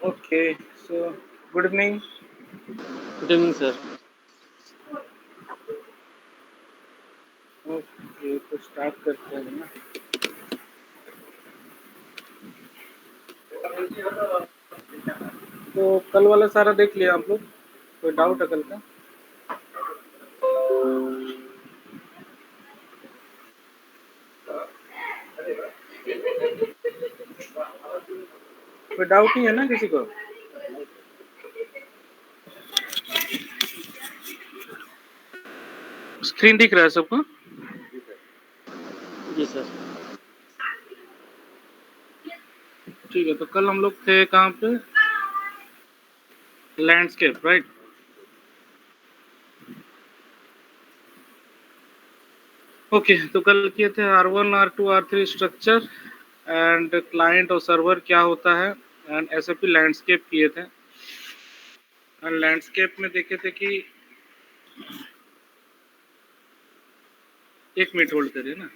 Okay, so good evening. Good evening sir. Okay, तो start करते हैं ना। तो कल वाला सारा देख लिया आप लोग? कोई डाउट है कल का? कोई डाउट नहीं है ना किसी को? स्क्रीन दिख रहा है सबको? जी सर। ठीक है, तो कल हम लोग थे कहाँ पे? Landscape, right? ओके, तो कल किए थे R1, R2, R3 structure and client और सर्वर क्या होता है, एंड SAP लैंडस्केप किए थे। एंड लैंडस्केप में देखे थे कि 1 मिनट होल्ड करिए ना।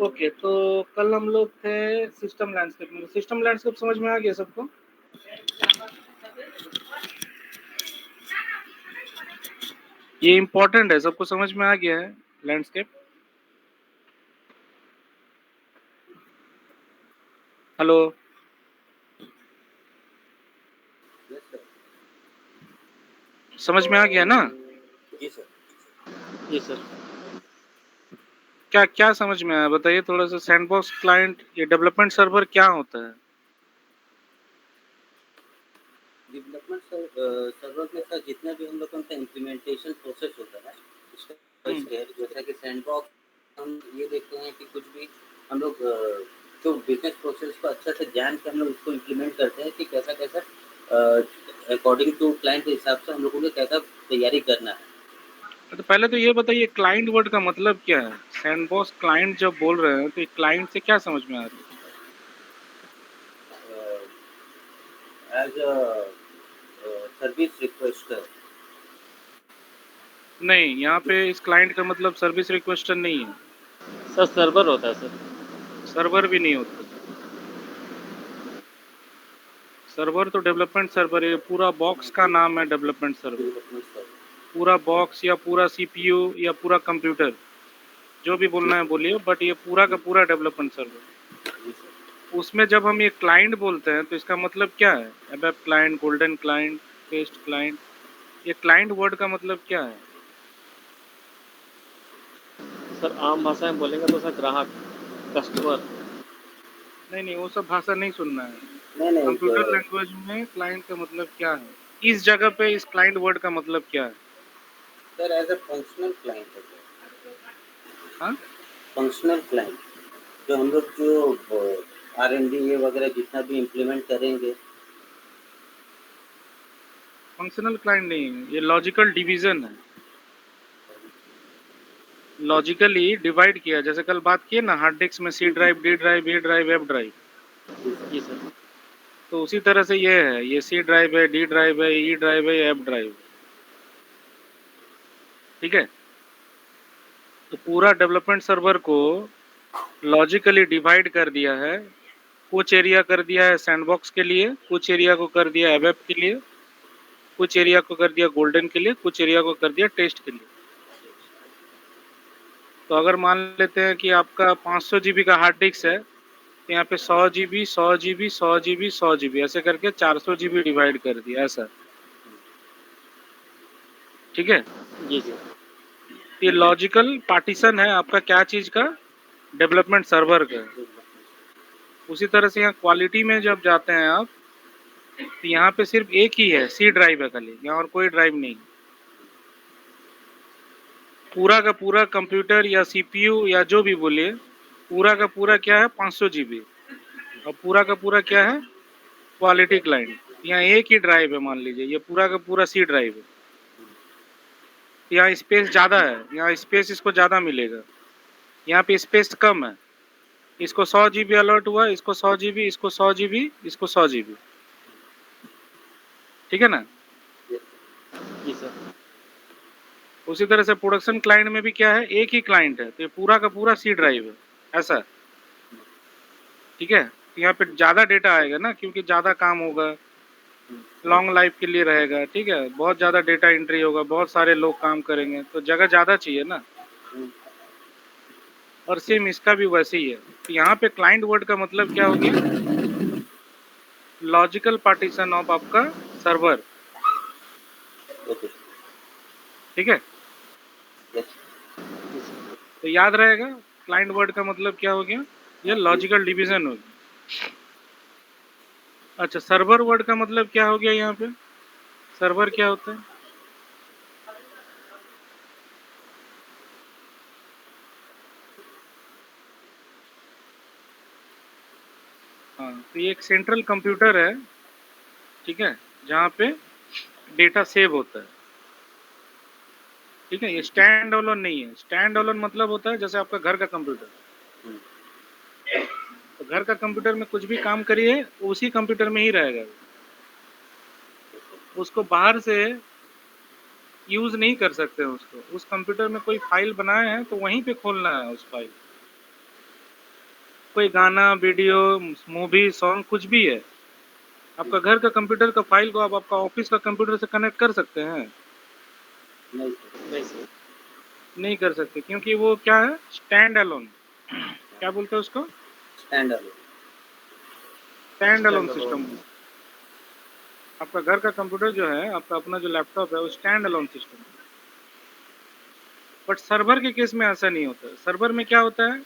ओके, तो कल हम लोग थे सिस्टम लैंडस्केप में। सिस्टम लैंडस्केप समझ में आ गया सबको? ये इम्पोर्टेंट है, सबको समझ में आ गया है लैंडस्केप? हेलो, समझ में आ गया ना? जी सर। जी सर। क्या क्या समझ में आया बताइए थोड़ा सा। सैंडबॉक्स क्लाइंट, ये डेवलपमेंट सर्वर क्या होता है? डेवलपमेंट सर्वर के साथ जितना भी हम लोगों का इम्प्लीमेंटेशन प्रोसेस होता है उसका हम्म, जैसा कि सैंडबॉक्स हम ये देखते हैं कि कुछ भी हम लोग जो बिजनेस प्रोसेस को अच्छा से जान के हम लोग उसको इम्प्लीमेंट करते हैं कि कैसा कैसा अकॉर्डिंग टू क्लाइंट के हिसाब से हम लोगों को कैसा तैयारी करना है। तो पहले तो ये बताइए क्लाइंट वर्ड का मतलब क्या है? सैंडबॉक्स क्लाइंट जब बोल रहे हैं तो क्लाइंट से क्या समझ में आ रही एज अ सर्विस रिक्वेस्टर। है? नहीं, यहाँ पे इस क्लाइंट का मतलब सर्विस रिक्वेस्टर नहीं है। सर सर्वर होता है सर। सर्वर भी नहीं होता। सर्वर तो डेवलपमेंट सर्वर है, पूरा बॉक्स का नाम है डेवलपमेंट सर्वर। Development server. पूरा बॉक्स या पूरा CPU या पूरा कंप्यूटर, जो भी जी बोलना है सर। बोलिए, बट ये पूरा का पूरा डेवलपमेंट सर्वर। जी सर। उसमें जब हम ये क्लाइंट बोलते हैं तो इसका मतलब क्या है? ABAP client, golden client, test client, ये क्लाइंट वर्ड का मतलब क्या है? सर आम भाषा में बोलेंगे तो सर ग्राहक, कस्टमर। नहीं नहीं, वो सब भाषा नहीं सुनना है। नहीं नहीं कंप्यूटर लैंग्वेज में क्लाइंट का मतलब क्या है? इस जगह पे इस क्लाइंट वर्ड का मतलब क्या है? Sir as a functional client है सर। हाँ, फंक्शनल क्लाइंट जो हम लोग जो R&D ये वगैरह जितना भी इम्प्लीमेंट करेंगे। फंक्शनल क्लाइंट नहीं है, ये लॉजिकल डिवीजन है। लॉजिकली डिवाइड किया, जैसे कल बात किए ना हार्ड डिस्क में सी ड्राइव, डी ड्राइव, ए ड्राइव, एफ ड्राइव। जी सर। तो उसी तरह से ये है, ये सी ड्राइव है, डी ड्राइव है, ई ड्राइव है, एफ ड्राइव है। ठीक है, तो पूरा डेवलपमेंट सर्वर को लॉजिकली डिवाइड कर दिया है। कुछ एरिया कर दिया है सैंडबॉक्स के लिए, कुछ एरिया को कर दिया एवेप के लिए, कुछ एरिया को कर दिया गोल्डन के लिए, कुछ एरिया को कर दिया टेस्ट के लिए। तो अगर मान लेते हैं कि आपका 500 GB का हार्ड डिस्क है, तो यहाँ पे 100 GB, 100 GB, 100 GB, 100 GB ऐसे करके 400 GB डिवाइड कर दिया ऐसा। ठीक है, जी सर। ये लॉजिकल पार्टीशन है आपका क्या चीज का? डेवलपमेंट सर्वर का। उसी तरह से यहाँ क्वालिटी में जब जाते हैं आप, तो यहाँ पे सिर्फ एक ही है, सी ड्राइव है खाली, यहाँ और कोई ड्राइव नहीं। पूरा का पूरा कंप्यूटर या सीपीयू या जो भी बोलिए, पूरा का पूरा क्या है 500 जीबी, और पूरा का पूरा क्या है क्वालिटी क्लाइंट। यहाँ एक ही ड्राइव है, मान लीजिए ये पूरा का पूरा सी ड्राइव है, यहाँ स्पेस ज़्यादा है, यहाँ स्पेस इसको ज़्यादा मिलेगा, यहाँ पे स्पेस कम है। इसको 100 जीबी अलर्ट हुआ, इसको 100 जीबी, इसको 100 जीबी, इसको 100 जीबी, ठीक है ना। जी सर। उसी तरह से प्रोडक्शन क्लाइंट में भी क्या है, एक ही क्लाइंट है, तो ये पूरा का पूरा सी ड्राइव है, ऐसा, ठीक है। तो यहाँ पे ज़्यादा डेटा आएगा ना, क्योंकि ज़्यादा काम होगा, लॉन्ग लाइफ के लिए रहेगा, ठीक है। बहुत ज़्यादा डेटा एंट्री होगा, बहुत सारे लोग काम करेंगे, तो जगह ज़्यादा चाहिए ना। और सेम इसका भी वैसे ही है। तो यहाँ पे क्लाइंट वर्ड का मतलब क्या हो गया, लॉजिकल पार्टीशन ऑफ आपका सर्वर, ओके। ठीक है। यस। तो याद रहेगा क्लाइंट वर्ड का मतलब क्या हो गया, ये लॉजिकल डिवीजन हो गया। अच्छा, सर्वर वर्ड का मतलब क्या हो गया, यहाँ पे सर्वर क्या होता है, हाँ, तो ये एक सेंट्रल कंप्यूटर है, ठीक है, जहाँ पे डेटा सेव होता है, ठीक है। ये स्टैंड अलोन नहीं है। स्टैंड अलोन मतलब होता है जैसे आपका घर का कंप्यूटर, तो घर का कंप्यूटर में कुछ भी काम करिए उसी कंप्यूटर में ही रहेगा, उसको बाहर से यूज नहीं कर सकते उसको। उस कंप्यूटर में कोई फाइल बनाए हैं तो वहीं पे खोलना है उस फाइल, कोई गाना, वीडियो, मूवी, सॉन्ग, कुछ भी है। आपका घर का कंप्यूटर का फाइल को आप आपका ऑफिस का कंप्यूटर से कनेक्ट कर सकते हैं? नहीं सर। नहीं सर। नहीं कर सकते, क्योंकि वो क्या है, स्टैंड अलोन, क्या बोलते हैं उसको, stand alone. Stand alone system. आपका घर का कंप्यूटर जो है, आपका अपना जो लैपटॉप है, वो स्टैंड अलोन सिस्टम है। बट सर्वर के केस में ऐसा नहीं होता है। सर्वर में क्या होता है,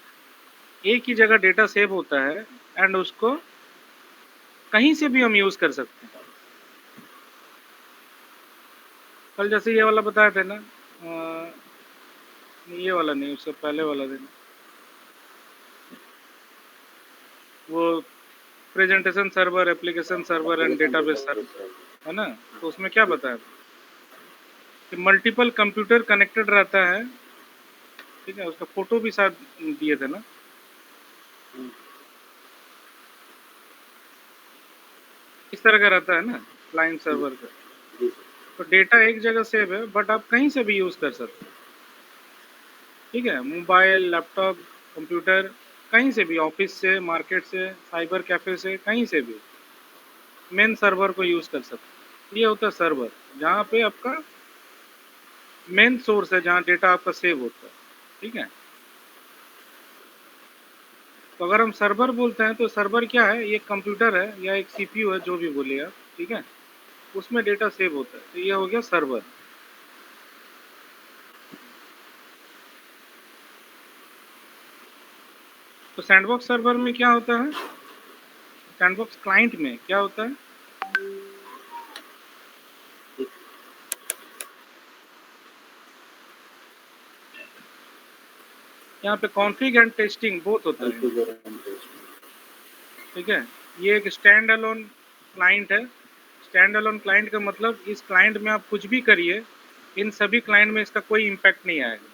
एक ही जगह डेटा सेव होता है, एंड उसको कहीं से भी हम यूज कर सकते हैं। कल जैसे ये वाला बताया था ना, ये वाला नहीं, उससे पहले वाला दिन, वो presentation server, application server and database server, है ना। तो उसमें क्या बताया था कि मल्टीपल कंप्यूटर कनेक्टेड रहता है, ठीक है। उसका फोटो भी साथ दिए थे ना। इस तरह का रहता है ना क्लाइंट सर्वर का। तो डेटा एक जगह सेव है, बट आप कहीं से भी यूज कर सकते हैं, ठीक है। मोबाइल, लैपटॉप, कंप्यूटर, कहीं से भी, ऑफिस से, मार्केट से, साइबर कैफे से, कहीं से भी मेन सर्वर को यूज कर सकते हैं। ये होता है सर्वर, जहाँ पे आपका मेन सोर्स है, जहाँ डेटा आपका सेव होता है, ठीक है। तो अगर हम सर्वर बोलते हैं तो सर्वर क्या है, ये कंप्यूटर है या एक सीपीयू है, जो भी बोलिए आप, ठीक है, उसमें डेटा सेव होता है, तो ये हो गया सर्वर। तो सैंडबॉक्स सर्वर में क्या होता है, सैंडबॉक्स क्लाइंट में क्या होता है, यहाँ पे कॉन्फ़िग एंड टेस्टिंग बोथ होता है, ठीक है। ये एक स्टैंड अलोन क्लाइंट है। स्टैंड अलोन क्लाइंट का मतलब, इस क्लाइंट में आप कुछ भी करिए, इन सभी क्लाइंट में इसका कोई इम्पैक्ट नहीं आएगा।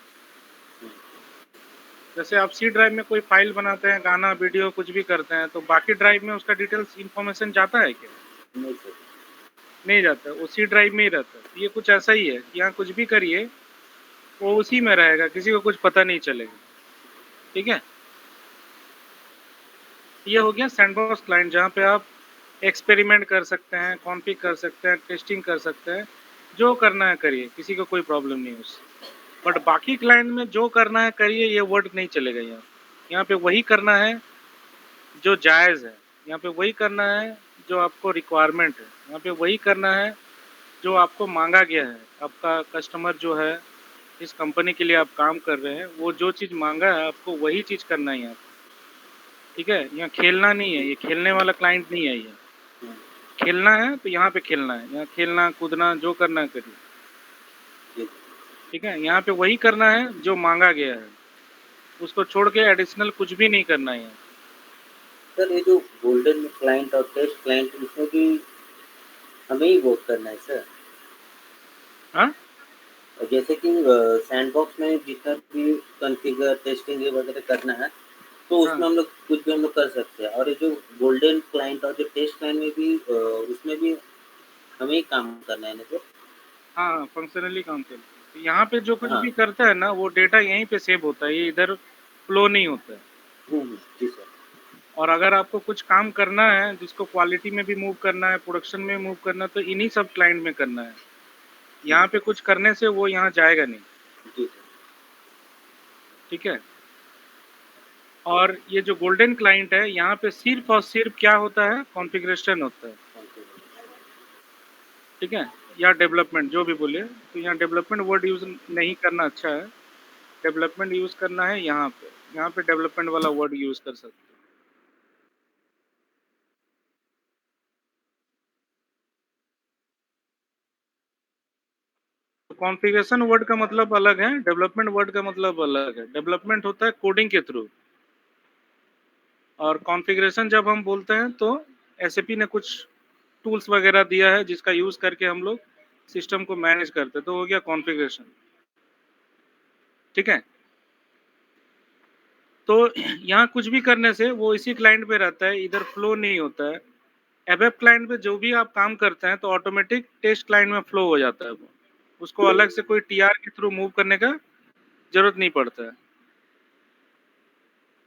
जैसे आप सी ड्राइव में कोई फाइल बनाते हैं, गाना, वीडियो, कुछ भी करते हैं, तो बाकी ड्राइव में उसका डिटेल्स इन्फॉर्मेशन जाता है क्या? नहीं सर। नहीं जाता, वो सी ड्राइव में ही रहता है। ये कुछ ऐसा ही है कि यहाँ कुछ भी करिए वो उसी में रहेगा, किसी को कुछ पता नहीं चलेगा, ठीक है। ये हो गया सैंडबॉक्स क्लाइंट, जहाँ पे आप एक्सपेरिमेंट कर सकते हैं, कॉन्फ़िग कर सकते हैं, टेस्टिंग कर सकते हैं, जो करना है करिए, किसी को कोई प्रॉब्लम नहीं है उससे। बट बाकी क्लाइंट में जो करना है करिए, ये वर्ड नहीं चलेगा यहाँ। यहाँ पे वही करना है जो जायज़ है, यहाँ पे वही करना है जो आपको रिक्वायरमेंट है, यहाँ पे वही करना है जो आपको मांगा गया है। आपका कस्टमर जो है, जिस कंपनी के लिए आप काम कर रहे हैं, वो जो चीज़ मांगा है आपको वही चीज़ करना है यहाँ, ठीक है। यहाँ खेलना नहीं है, ये खेलने वाला क्लाइंट नहीं है। ये खेलना है तो यहाँ पे खेलना है, यहाँ खेलना कूदना जो करना है करिए, ठीक है, यहाँ पे वही करना है जो मांगा गया है, उसको छोड़ के एडिशनल कुछ भी नहीं करना है। सर ये जो गोल्डन क्लाइंट और टेस्ट क्लाइंट इसमें भी हमें ही वर्क करना है सर। हाँ जैसे कि सैंडबॉक्स में जितना भी कॉन्फ़िगर टेस्टिंग ये वगैरह करना है तो उसमें हाँ हम लोग कुछ भी हम लोग कर सकते हैं और ये जो गोल्डन क्लाइंट और जो टेस्ट क्लाइंट में भी उसमें भी हमें ही काम करना है ना सर। हाँ, फंक्शनली काम चलता है। यहाँ पे जो कुछ हाँ। भी करता है ना, वो डेटा यहीं पे सेव होता है, ये इधर फ्लो नहीं होता है। जी सर। और अगर आपको कुछ काम करना है जिसको क्वालिटी में भी मूव करना है, प्रोडक्शन में मूव करना है, तो इन्हीं सब क्लाइंट में करना है। यहाँ पे कुछ करने से वो यहाँ जाएगा नहीं। जी सर। ठीक है, और ये जो गोल्डन क्लाइंट है, यहाँ पे सिर्फ और सिर्फ क्या होता है, कॉन्फ़िगरेशन होता है। ठीक है, या डेवलपमेंट जो भी बोले, तो यहाँ डेवलपमेंट वर्ड यूज़ नहीं करना अच्छा है। डेवलपमेंट यूज़ करना है यहाँ पे डेवलपमेंट वाला वर्ड यूज़ कर सकते हैं। तो कॉन्फ़िगरेशन वर्ड का मतलब अलग है, डेवलपमेंट वर्ड का मतलब अलग है। डेवलपमेंट होता है कोडिंग के थ्रू, और कॉन्फ़िगरेशन जब हम बोलते हैं तो एसएपी ने कुछ टूल्स वगैरह दिया है जिसका यूज़ करके हम लोग सिस्टम को मैनेज करते हैं, तो हो गया कॉन्फ़िगरेशन। ठीक है, तो यहाँ कुछ भी करने से वो इसी क्लाइंट पे रहता है, इधर फ्लो नहीं होता है। एबएप क्लाइंट पे जो भी आप काम करते हैं तो ऑटोमेटिक टेस्ट क्लाइंट में फ्लो हो जाता है वो, उसको अलग से कोई टीआर के थ्रू मूव करने का जरूरत नहीं पड़ता है।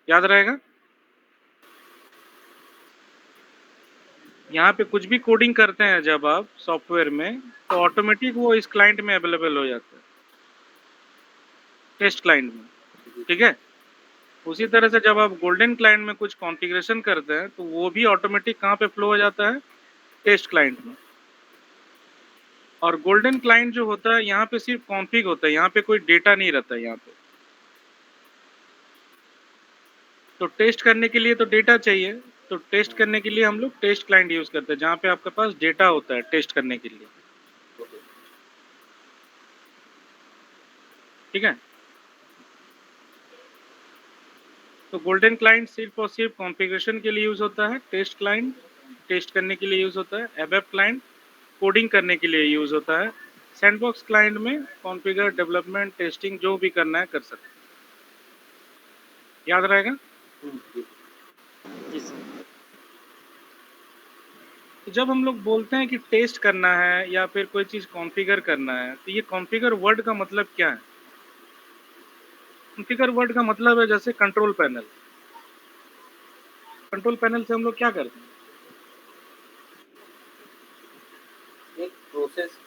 याद रहेगा, यहाँ पे कुछ भी कोडिंग करते हैं जब आप सॉफ्टवेयर में, तो ऑटोमेटिक वो इस क्लाइंट में अवेलेबल हो जाता है, टेस्ट क्लाइंट में। ठीक है, उसी तरह से जब आप गोल्डन क्लाइंट में कुछ कॉन्फ़िगरेशन करते हैं तो वो भी ऑटोमेटिक कहाँ पे फ्लो हो जाता है, टेस्ट क्लाइंट में। और गोल्डन क्लाइंट जो होता है यहाँ पे सिर्फ कॉन्फ़िग होता है, यहाँ पे कोई डेटा नहीं रहता है यहाँ पे। तो टेस्ट करने के लिए तो डेटा चाहिए, तो टेस्ट करने के लिए हम लोग टेस्ट क्लाइंट यूज करते हैं, जहाँ पे आपके पास डेटा होता है टेस्ट करने के लिए। ठीक है, तो गोल्डन क्लाइंट सिर्फ और सिर्फ कॉन्फ़िगरेशन के लिए यूज होता है, टेस्ट क्लाइंट टेस्ट करने के लिए यूज होता है, एबएप क्लाइंट कोडिंग करने के लिए यूज होता है, सैंडबॉक्स क्लाइंट में कॉन्फ़िगर डेवलपमेंट टेस्टिंग जो भी करना है कर सकते हैं। याद रहेगा। जी सर। तो जब हम लोग बोलते हैं कि टेस्ट करना है या फिर कोई चीज़ कॉन्फ़िगर करना है, तो ये कॉन्फ़िगर वर्ड का मतलब क्या है? कॉन्फ़िगर वर्ड का मतलब है जैसे कंट्रोल पैनल। कंट्रोल पैनल से हम लोग क्या करते हैं? एक प्रोसेस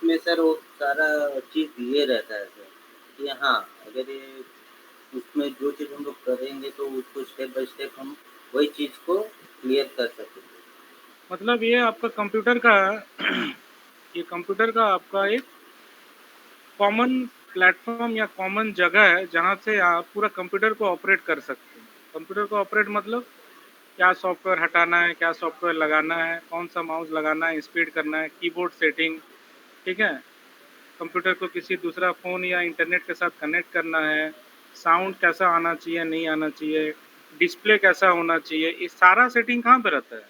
में सर वो सारा चीज़ दिए रहता है सर कि हाँ अगर ये उसमें जो चीज़ हम लोग करेंगे तो उसको स्टेप बाय स्टेप हम वही चीज़ को क्लियर कर सकेंगे। मतलब ये आपका कंप्यूटर का ये कंप्यूटर का आपका एक कॉमन प्लेटफॉर्म या कॉमन जगह है जहाँ से आप पूरा कंप्यूटर को ऑपरेट कर सकते हैं। कंप्यूटर को ऑपरेट मतलब क्या सॉफ्टवेयर हटाना है, क्या सॉफ्टवेयर लगाना है, कौन सा माउस लगाना है, स्पीड करना है, कीबोर्ड सेटिंग। ठीक है, कंप्यूटर को किसी दूसरा फ़ोन या इंटरनेट के साथ कनेक्ट करना है, साउंड कैसा आना चाहिए, नहीं आना चाहिए, डिस्प्ले कैसा होना चाहिए, ये सारा सेटिंग कहाँ पे रहता है,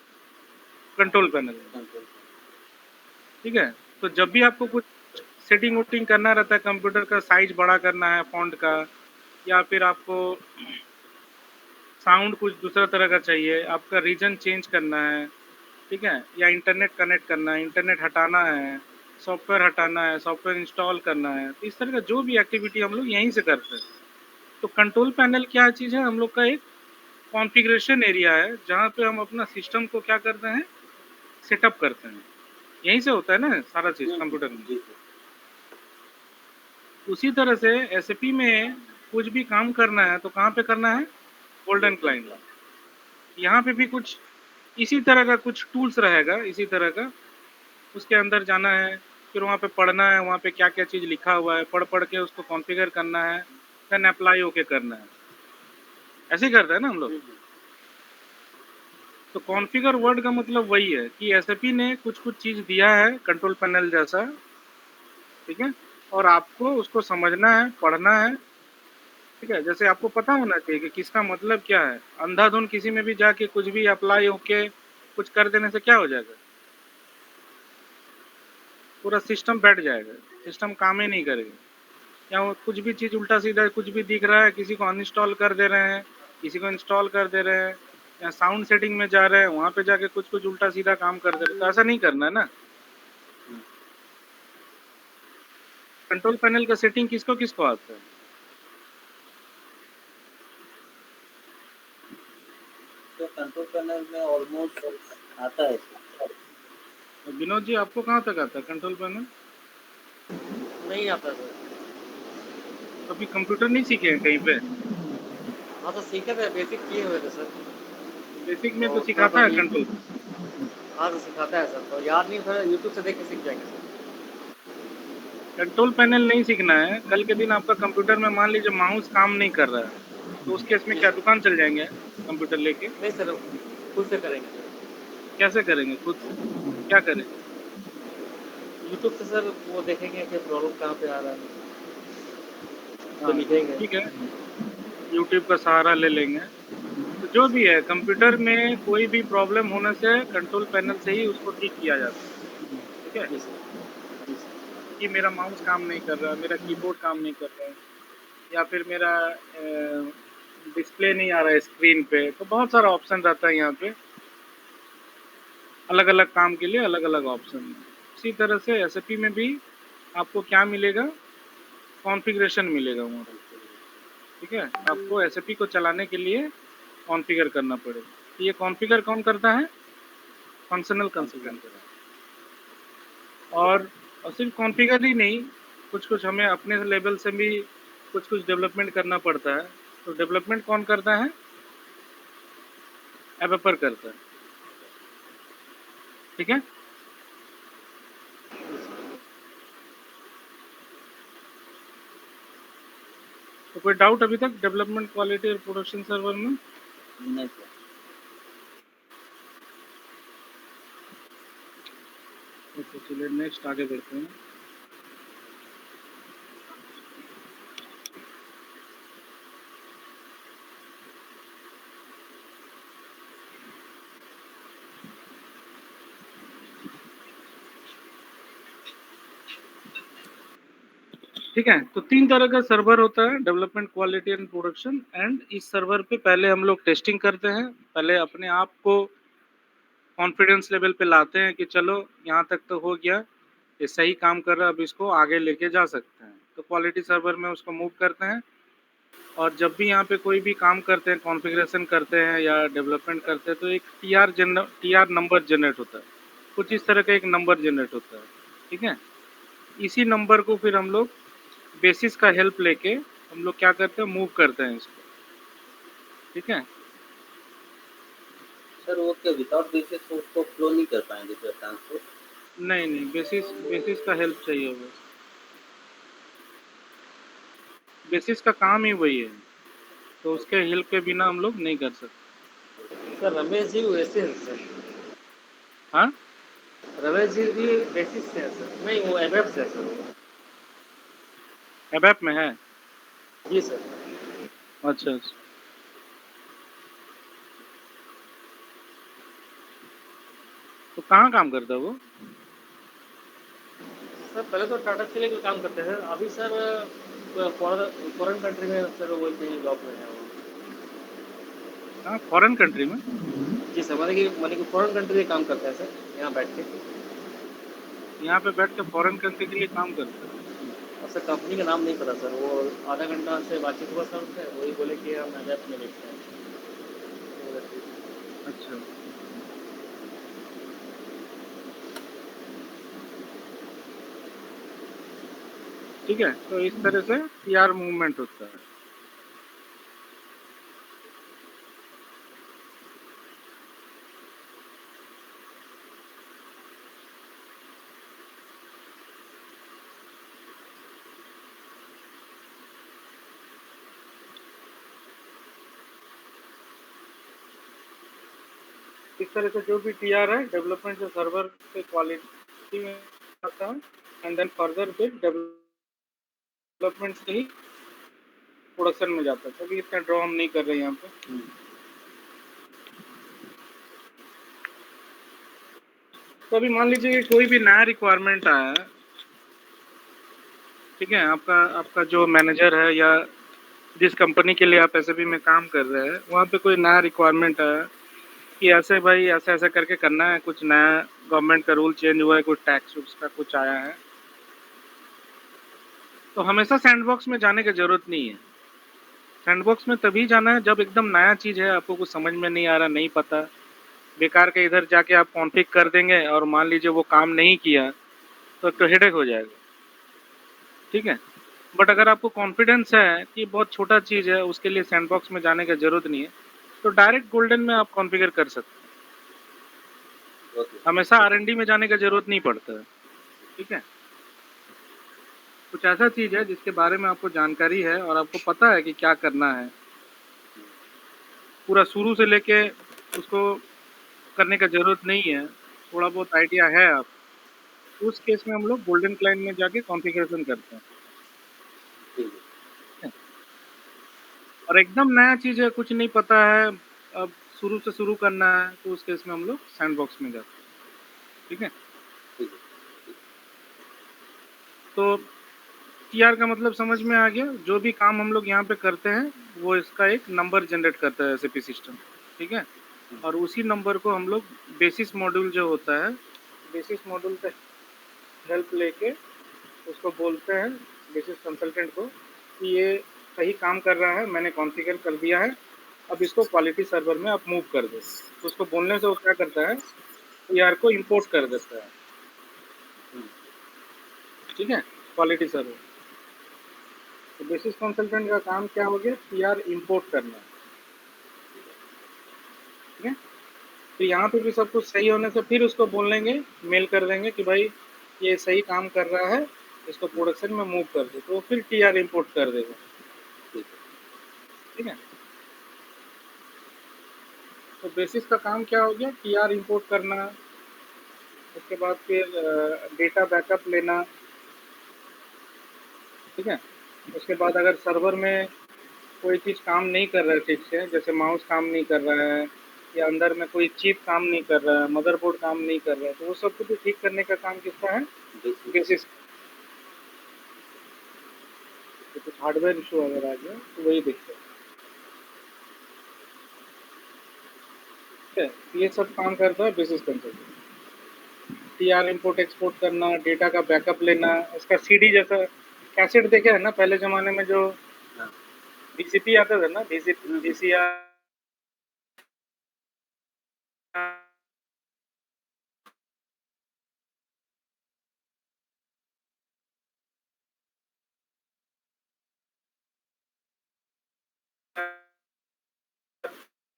कंट्रोल पैनल में। ठीक है, तो जब भी आपको कुछ सेटिंग वोटिंग करना रहता है, कंप्यूटर का साइज बड़ा करना है फ़ॉन्ट का, या फिर आपको साउंड कुछ दूसरा तरह का चाहिए, आपका रीजन चेंज करना है, ठीक है, या इंटरनेट कनेक्ट करना है, इंटरनेट हटाना है, सॉफ्टवेयर हटाना है, सॉफ्टवेयर इंस्टॉल करना है, तो इस तरह का जो भी एक्टिविटी हम लोग यहीं से करते हैं। तो कंट्रोल पैनल क्या चीज़ है, हम लोग का एक कॉन्फ़िगरेशन एरिया है जहाँ पे हम अपना सिस्टम को क्या करते हैं, सेटअप करते हैं। यहीं से होता है ना सारा चीज़ कंप्यूटर में। जी सर। उसी तरह से एसएपी में कुछ भी काम करना है तो कहाँ पे करना है, गोल्डन क्लाइंट। यहाँ पे भी कुछ इसी तरह का कुछ टूल्स रहेगा, इसी तरह का उसके अंदर जाना है, फिर वहाँ पे पढ़ना है, वहाँ पे क्या क्या चीज़ लिखा हुआ है, पढ़ पढ़ के उसको कॉन्फ़िगर करना है, देन अप्लाई होके करना है। ऐसे ही करते हैं ना हम लोग। तो कॉन्फ़िगर वर्ड का मतलब वही है कि एसएपी ने कुछ कुछ चीज़ दिया है कंट्रोल पैनल जैसा। ठीक है, और आपको उसको समझना है, पढ़ना है, ठीक है? जैसे आपको पता होना चाहिए कि किसका मतलब क्या है। अंधाधुन किसी में भी जाके कुछ भी अप्लाई होके कुछ कर देने से क्या हो जाएगा? पूरा सिस्टम बैठ जाएगा, सिस्टम काम ही नहीं करेगा। या वो कुछ भी चीज़ उल्टा-सीधा कुछ भी दिख रहा है, किसी को अनइंस्टॉल कर दे रहे हैं, किसी को इंस्टॉल कर दे रहे हैं, या साउंड सेटिंग में जा रहे हैं, वहाँ पे जाके कुछ-कुछ उल्टा-सीधा काम कर दे रहे हैं, तो ऐसा नहीं करना है ना। कंट्रोल पैनल का सेटिंग किसको-किसको आता है? तो कंट्रोल पैनल में ऑलमोस्ट आता है सर। विनोद जी, आपको कहाँ तक आता है कंट्रोल पैनल? नहीं आता सर। कभी कंप्यूटर नहीं सीखे हैं कहीं पे? हाँ तो सीखे थे, बेसिक किए हुए थे सर। बेसिक में तो थोड़ा सिखाता है थोड़ा कंट्रोल। हाँ तो सिखाता है सर, तो याद नहीं, थोड़ा यूट्यूब से देख के सीख जाएंगे सर। कंट्रोल पैनल नहीं सीखना है, कल के दिन आपका कंप्यूटर में मान लीजिए माउस काम नहीं कर रहा है, तो उस केस में जी क्या सर। दुकान चल जाएंगे कंप्यूटर लेके? नहीं सर, खुद से करेंगे सर। कैसे करेंगे खुद से? क्या करेंगे? यूट्यूब से सर वो देखेंगे कि प्रॉब्लम कहाँ पे आ रहा है, तो हाँ, लिखेंगे। ठीक है, यूट्यूब का सहारा ले लेंगे। तो जो भी है, कंप्यूटर में कोई भी प्रॉब्लम होने से कंट्रोल पैनल से ही उसको ठीक किया जाता है, ठीक है? जी सर। जी सर। कि मेरा माउस काम नहीं कर रहा, मेरा कीबोर्ड काम नहीं कर रहा है, या फिर मेरा डिस्प्ले नहीं आ रहा है स्क्रीन पे, तो बहुत सारा ऑप्शन रहता है यहाँ पे। अलग-अलग काम के लिए अलग-अलग ऑप्शन है। इसी तरह से एसएपी में भी आपको क्या मिलेगा? कॉन्फ़िगरेशन मिलेगा वहाँ पे, ठीक है? आपको एसएपी को चलाने के लिए कॉन्फ़िगर करना पड़ेगा। तो ये कॉन्फ़िगर कौन करता है? फंक्शनल कंसल्टेंट करता है। और सिर्फ कॉन्फ़िगर ही नहीं, कुछ-कुछ हमें अपने लेवल से भी कुछ-कुछ डेवलपमेंट करना पड़ता है। तो डेवलपमेंट कौन करता है? डेवलपर करता है, ठीक है? तो कोई डाउट अभी तक डेवलपमेंट क्वालिटी और प्रोडक्शन सर्वर में? नहीं सर। ओके, चलिए नेक्स्ट आगे बढ़ते हैं। ठीक है, तो 3 तरह का सर्वर होता है, development, quality and production. And इस सर्वर पे पहले हम लोग टेस्टिंग करते हैं, पहले अपने आप को कॉन्फिडेंस लेवल पे लाते हैं कि चलो यहाँ तक तो हो गया, ये सही काम कर रहा है, अब इसको आगे लेके जा सकते हैं। तो क्वालिटी सर्वर में उसको मूव करते हैं, और जब भी यहाँ पे कोई भी काम करते हैं, कॉन्फ़िगरेशन करते हैं या डेवलपमेंट करते हैं, तो एक टीआर नंबर जनरेट होता है। कुछ इस तरह का एक नंबर जनरेट होता है, ठीक है? इसी नंबर को फिर हम लोग बेसिस का हेल्प लेके हम लोग क्या करते हैं, मूव करते हैं इसको, ठीक है? सर वो क्या विदाउट बेसिस उसको फ्लो नहीं कर पाएंगे सर ट्रांसपोर्ट? नहीं, नहीं, बेसिस बेसिस का हेल्प चाहिए होगा। बेसिस का काम ही वही है, तो उसके हेल्प के बिना हम लोग नहीं कर सकते। सर रमेश जी वैसे हैं सर। हाँ? रमेश जी भी बेसिस से है सर, नहीं वो एवेब से है सर। एबैप में है? जी सर। अच्छा, अच्छा। तो कहाँ काम करता है वो? सर पहले तो टाटा स्टील के काम करते हैं, अभी सर फॉरेन कंट्री में सर वो कहीं जॉब में है वो। हाँ, फॉरेन कंट्री में? जी सर, मतलब कि फॉरेन कंट्री में काम करता है सर, यहाँ बैठ के। यहाँ पे बैठ के फॉरेन कंट्री के लिए काम करता है? और सर कंपनी का नाम नहीं पता सर, वो आधा घंटा से बातचीत हुआ सर उनसे, वही बोले कि हम एवेब में देखते हैं। तो बोला, ठीक है। अच्छा। ठीक है, तो इस तरह से टीआर मूवमेंट होता है। इस तरह से जो भी टीआर है, डेवलपमेंट जो सर्वर पे क्वालिटी में आता है, एंड देन फर्दर फिर डेवलप डेवलपमेंट से ही प्रोडक्शन में जाता है, तभी इतना ड्रॉ हम नहीं कर रहे हैं यहाँ पे। तो अभी मान लीजिए कि कोई भी नया रिक्वायरमेंट आया, ठीक है, आपका जो मैनेजर है या जिस कंपनी के लिए आप एसएपी में काम कर रहे हैं, वहाँ पे कोई नया रिक्वायरमेंट आया कि ऐसे भाई ऐसे ऐसे करके करना है, कुछ नया गवर्नमेंट का रूल चेंज हुआ है, कुछ टैक्स वैक्स का कुछ आया है, तो हमेशा सैंडबॉक्स में जाने की जरूरत नहीं है। सैंडबॉक्स में तभी जाना है जब एकदम नया चीज़ है, आपको कुछ समझ में नहीं आ रहा, नहीं पता, बेकार के इधर जाके आप कॉन्फ़िग कर देंगे और मान लीजिए वो काम नहीं किया तो हेडेक हो जाएगा, ठीक है। बट अगर आपको कॉन्फिडेंस है कि बहुत छोटा चीज़ है, उसके लिए सैंडबॉक्स में जाने की ज़रूरत नहीं है, तो डायरेक्ट गोल्डन में आप कॉन्फ़िगर कर सकते हैं। हमेशा आर&डी में जाने की ज़रूरत नहीं पड़ता है, ठीक है। कुछ ऐसा चीज़ है जिसके बारे में आपको जानकारी है और आपको पता है कि क्या करना है, पूरा शुरू से लेके उसको करने का ज़रूरत नहीं है, थोड़ा बहुत आइडिया है आप, उस केस में हम लोग गोल्डन क्लाइंट में जाके कॉन्फ़िगरेशन करते हैं, ठीक है। और एकदम नया चीज़ है, कुछ नहीं पता है, अब शुरू से शुरू करना है, तो उस केस में हम लोग सैंडबॉक्स में जाते हैं, ठीक है। तो टीआर का मतलब समझ में आ गया। जो भी काम हम लोग यहाँ पे करते हैं वो इसका एक नंबर जनरेट करता है एसएपी सिस्टम, ठीक है। और उसी नंबर को हम लोग बेसिस मॉड्यूल जो होता है, बेसिस मॉड्यूल का हेल्प लेके उसको बोलते हैं बेसिस कंसल्टेंट को कि ये सही काम कर रहा है, मैंने कॉन्फ़िगर कर दिया है, अब इसको क्वालिटी सर्वर में आप मूव कर दो। तो उसको बोलने से वो क्या करता है, टीआर को इंपोर्ट कर देता है, ठीक है, क्वालिटी सर्वर। तो बेसिस कंसल्टेंट का काम क्या हो गया, टीआर इंपोर्ट करना, ठीक है। तो यहाँ पे भी सब कुछ सही होने से फिर उसको बोल लेंगे, मेल कर देंगे कि भाई ये सही काम कर रहा है, इसको प्रोडक्शन में मूव कर दो, तो वो फिर टीआर इंपोर्ट कर देगा, ठीक है। तो बेसिस का काम क्या हो गया, टीआर इंपोर्ट करना, उसके बाद फिर डेटा बैकअप लेना, ठीक है। उसके बाद अगर सर्वर में कोई चीज़ काम नहीं कर रहा है ठीक से, जैसे माउस काम नहीं कर रहा है या अंदर में कोई चिप काम नहीं कर रहा है, मदरबोर्ड काम नहीं कर रहा है, तो वो सब कुछ ठीक करने का काम किसका है, बेसिस। तो कुछ हार्डवेयर इशू अगर आ गया तो वही देखते हैं, ठीक है। ये सब काम करता है basis consultant. TR import export करना, डेटा का बैकअप लेना, इसका सीडी जैसा कैसेट देखे है ना पहले ज़माने में, जो बीसीपी आता था ना, वीसीआर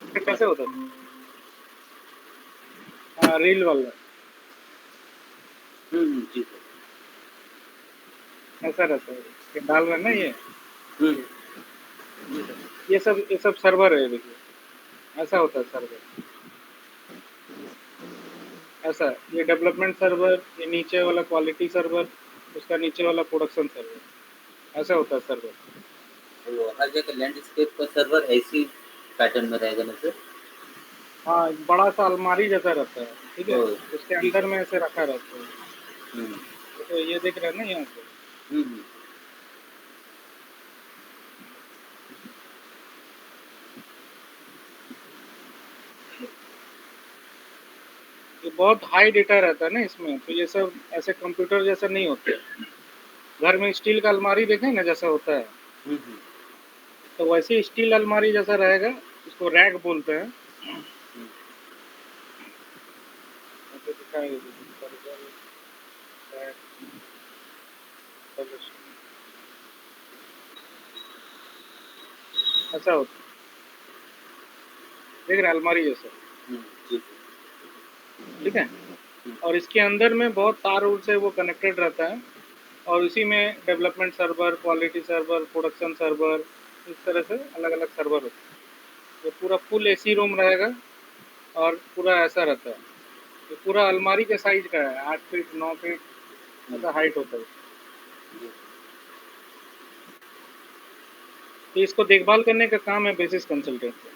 कैसे होता था, हाँ, रील वाला, जी सर। ऐसा रहता है, ये डाल रहे हैं ना ये जी सर। ये सब सर्वर है, देखिए ऐसा होता है सर्वर, ऐसा। ये डेवलपमेंट सर्वर, ये नीचे वाला क्वालिटी सर्वर, उसका नीचे वाला प्रोडक्शन सर्वर, ऐसा होता है सर्वर। तो हर जगह लैंडस्केप का सर्वर ऐसी पैटर्न में रहेगा ना सर? हाँ, एक बड़ा सा अलमारी जैसा रहता है, ठीक है, उसके अंदर में ऐसे रखा रहता है। तो ये देख रहे हैं ना यहाँ पे, ये बहुत हाई डेटा रहता है ना इसमें, तो ये सब ऐसे कंप्यूटर जैसा नहीं होते। घर में स्टील का अलमारी देखें ना जैसा होता है, तो वैसे स्टील अलमारी जैसा रहेगा, इसको रैक बोलते हैं। ऐसा होता है, देख रहे हैं अलमारी जैसा, ठीक है। और इसके अंदर में बहुत तार उर से वो कनेक्टेड रहता है, और उसी में development server, quality server, production server, इस तरह से अलग अलग सर्वर होते हैं। ये पूरा फुल एसी रूम रहेगा और पूरा ऐसा रहता है, ये पूरा अलमारी के साइज का है, 8 फीट 9 फीट ऐसा हाइट होता है। तो इसको देखभाल करने का काम है बेसिस कंसल्टेंट का।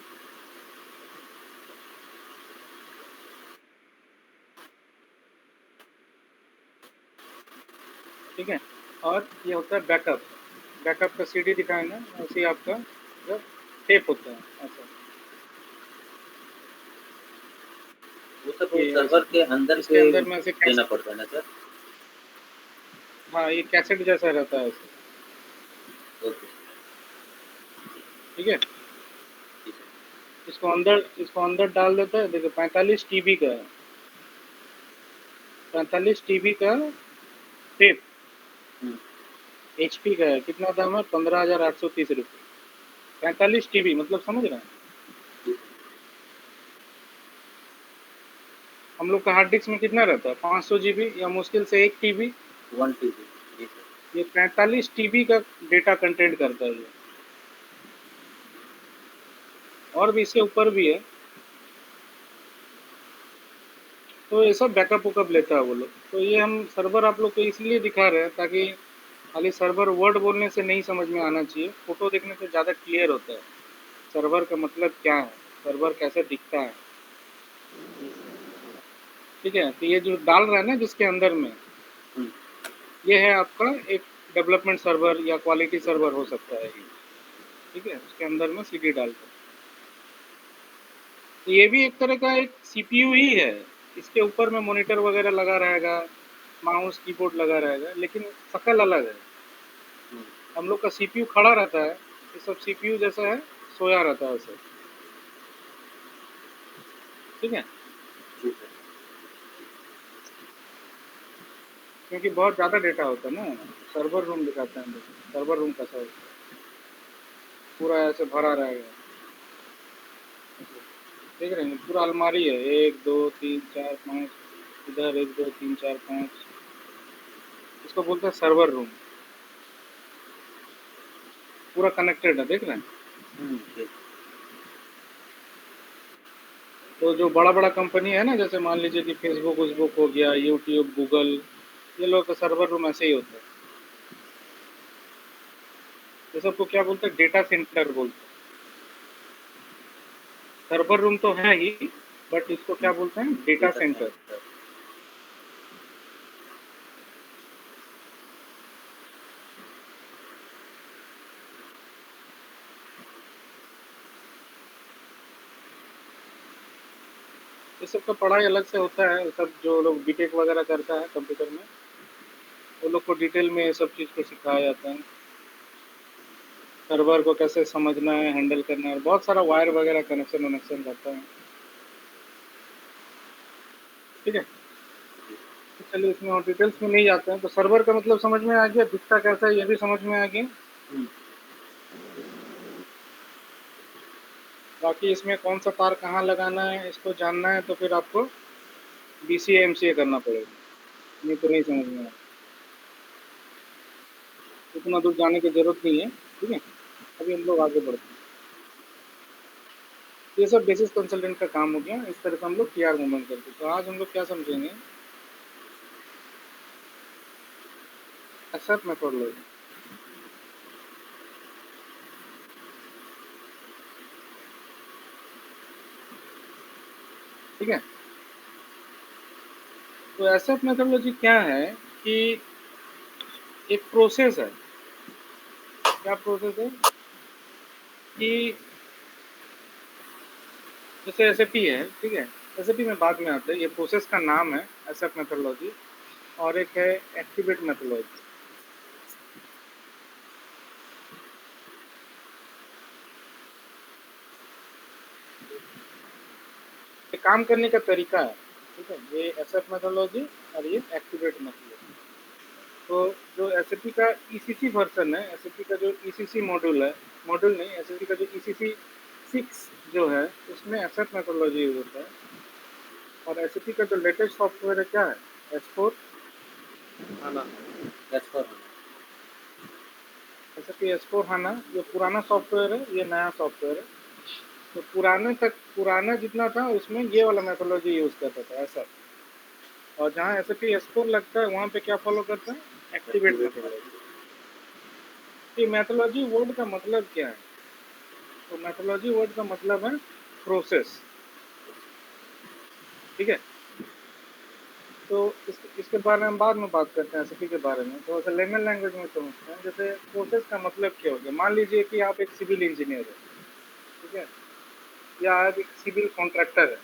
ठीक है, और ये होता है बैकअप। बैकअप का सीडी दिखाए ना, ऐसे ही आपका जो टेप होता है ऐसा। वो सब वो ये सर्वर ऐसा के अंदर इसके पे अंदर में ऐसे देना कैसेट, पड़ता है ना सर? हाँ ये कैसेट जैसा रहता है ऐसे। ओके, ठीक है, ठीक है। इसको अंदर डाल देता है। देखो 45 टीबी का है, 45 टीबी का टेप हुँ, एचपी का है। कितना दाम है? 15,830 रुपये। 45 टीबी मतलब समझ रहे हैं। ठीक हम लोग का हार्ड डिस्क में कितना रहता है? 500 जीबी या मुश्किल से 1 टीबी। है, 1 टीबी। जी सर। ये 45 टीबी का डेटा कंटेंट करता है ये, और भी इससे ऊपर भी है। तो ये सब बैकअप वैकअप लेता है वो लोग। तो ये हम सर्वर आप लोग को इसलिए दिखा रहे हैं ताकि खाली सर्वर वर्ड बोलने से नहीं समझ में आना चाहिए, फोटो देखने से ज़्यादा क्लियर होता है सर्वर का मतलब क्या है, सर्वर कैसे दिखता है। ठीक है, तो ये जो डाल रहा है ना जिसके अंदर में, हुँ, ये है आपका एक डेवलपमेंट सर्वर या क्वालिटी सर्वर हो सकता है ये। ठीक है, उसके अंदर में सीडी डालकर। तो ये भी एक तरह का एक सीपीयू ही है। इसके ऊपर में मॉनिटर वगैरह लगा रहेगा, माउस कीबोर्ड लगा रहेगा, लेकिन शक्ल अलग है। हुँ, हम लोग का सीपीयू खड़ा रहता है, ये सब सीपीयू जैसा है, सोया रहता है सब। ठीक है, जी सर। क्योंकि बहुत ज़्यादा डेटा होता है ना। सर्वर रूम दिखाते हैं हम लोग, सर्वर रूम कैसा होता है, पूरा ऐसे भरा रहेगा। देख रहे हैं पूरा अलमारी है, 1 2 3 4 5, इधर 1 2 3 4 5। इसको बोलते हैं सर्वर रूम, पूरा कनेक्टेड है, देख रहे हैं। हुँ, जी। तो जो बड़ा बड़ा कंपनी है ना, जैसे मान लीजिए कि फेसबुक उसबुक हो गया, यूट्यूब, गूगल, ये लोग का सर्वर रूम ऐसे ही होता है। ये सबको क्या बोलते हैं? डेटा सेंटर बोलते हैं। सर्वर रूम तो है ही, बट इसको हुँ, क्या बोलते हैं? Data data centre. सेंटर। ये सब का पढ़ाई अलग से होता है। सब जो लोग बीटेक वगैरह करता है कंप्यूटर में, वो लोग को डिटेल में ये सब चीज़ को सिखाया जाता है। सर्वर को कैसे समझना है, हैंडल करना है, बहुत सारा वायर वगैरह कनेक्शन वनेक्शन रहता है। ठीक है, तो चलिए इसमें और डिटेल्स में नहीं जाते हैं। तो सर्वर का मतलब समझ में आ गया, दिखता कैसा है ये भी समझ में आ गया। हुँ, बाकी इसमें कौन सा तार कहाँ लगाना है इसको जानना है तो फिर आपको बीसीए एमसीए करना पड़ेगा, नहीं तो नहीं समझ में आएगा। उतना दूर जाने की जरूरत नहीं है। ठीक है, अभी हम लोग आगे बढ़ते हैं। ये सब बेसिस कंसल्टेंट का काम हो गया। इस तरह से हम लोग टीआर मूवमेंट करते हैं। तो आज हम लोग क्या समझेंगे? SF methodology. ठीक है, तो एसएफ मेथोडोलॉजी क्या है कि एक प्रोसेस है। क्या प्रोसेस है कि जैसे एसएपी है, ठीक है, एसएपी में बाद में आता है। ये प्रोसेस का नाम है एसएफ मेथोडोलॉजी, और एक है एक्टिवेट मेथोडोलॉजी। ये काम करने का तरीका है। ठीक है, ये एसएफ मेथोडोलॉजी और ये एक्टिवेट मेथोडोलॉजी। तो जो एसएपी का ईसीसी वर्जन है, एसएपी का जो ईसीसी मॉड्यूल है, मॉड्यूल नहीं, एसएपी का जो ईसीसी 6 जो है, उसमें एसएफ मेथोडोलॉजी यूज होता है। और एसएपी का जो लेटेस्ट सॉफ्टवेयर है क्या है? S4 Hana. That's for SAP S4 हाना, ये पुराना सॉफ्टवेयर है, ये नया सॉफ्टवेयर है। तो पुराना जितना था उसमें ये वाला मेथोडोलॉजी यूज करता था ऐसा। और जहाँ एसएपी एस4 लगता है वहाँ पे क्या फॉलो करता है? Activate activate methodology. मेथड। ये मेथोडोलॉजी वर्ड का मतलब क्या है? तो मेथोडोलॉजी वर्ड का मतलब है प्रोसेस, ठीक है। तो इसके बारे में हम बाद में बात करते हैं, एसएपी के बारे में थोड़ा सा लेमन लैंग्वेज में समझते हैं। जैसे प्रोसेस का मतलब क्या हो गया, मान लीजिए कि आप एक सिविल इंजीनियर है, ठीक है, या आप एक सिविल कॉन्ट्रैक्टर है।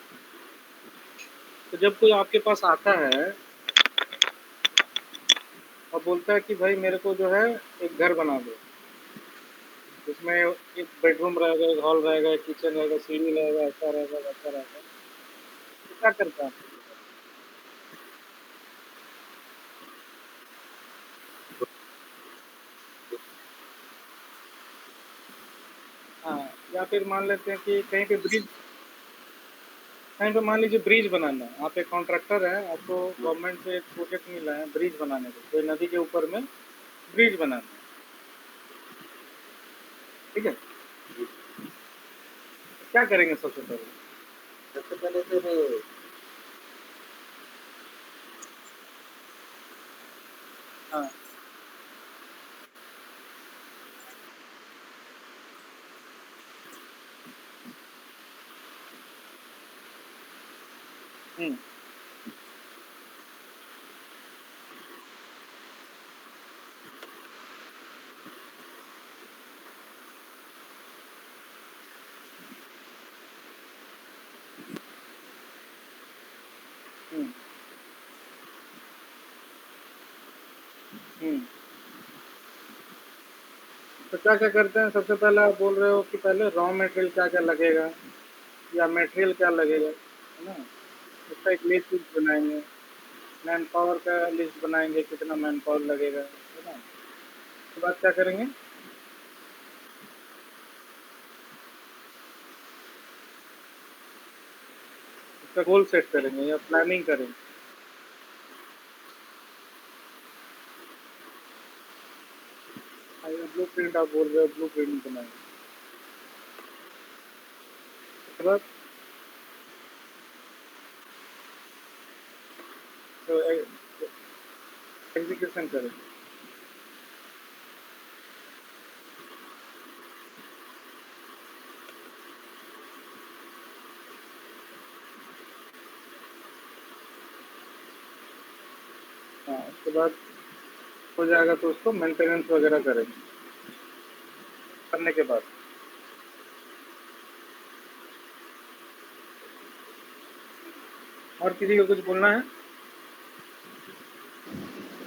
तो जब कोई आपके पास आता है और बोलता है कि भाई मेरे को जो है एक घर बना दो, इसमें एक बेडरूम रहेगा, एक हॉल रहेगा, एक किचन रहेगा, सीढ़ी रहेगा, ऐसा रहेगा, वैसा रहेगा, तो क्या करता है? हाँ, या फिर मान लेते हैं कि कहीं पे मान लीजिए ब्रिज बनाना है, आप एक कॉन्ट्रैक्टर हैं, आपको गवर्नमेंट से एक प्रोजेक्ट मिला है ब्रिज बनाने को, कोई नदी के ऊपर में ब्रिज बनाना है, ठीक है। क्या करेंगे सबसे पहले? सबसे पहले सर हाँ। हम्म। हम्म। हम्म। तो क्या क्या करते हैं, सबसे पहले आप बोल रहे हो कि पहले रॉ मटेरियल क्या क्या लगेगा या मटेरियल क्या लगेगा, है ना, उसका एक लिस्ट बनाएंगे। मैन पावर का लिस्ट बनाएंगे, कितना मैन पावर लगेगा, है ना। उसके बाद क्या करेंगे? उसका गोल सेट करेंगे या प्लानिंग करेंगे। ब्लू प्रिंट आप बोल रहे हो, ब्लू प्रिंट बनाएंगे। उसके बाद तो एग्जीक्यूशन करेंगे। हाँ, उसके बाद हो जाएगा तो उसको मेंटेनेंस वगैरह करेंगे। करने के बाद और किसी को कुछ बोलना है?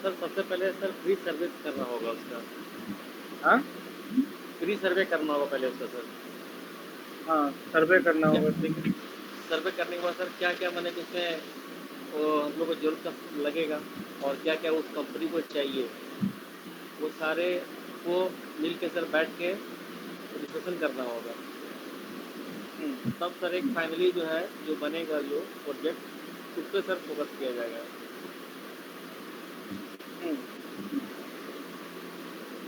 सर सबसे पहले सर प्री सर्वे करना होगा उसका, हाँ। प्री सर्वे करना होगा पहले उसका सर। हाँ, सर्वे करना क्या होगा, ठीक है। सर्वे करने के बाद सर क्या क्या मैंने उसमें वो हम लोग को जरूरत का लगेगा और क्या क्या उस कंपनी को चाहिए, वो सारे को मिल के सर बैठ के डिस्कशन करना होगा। हम्म। तब सर एक फाइनली जो है जो बनेगा जो प्रोजेक्ट उस पर सर फोकस किया जाएगा। हम्म।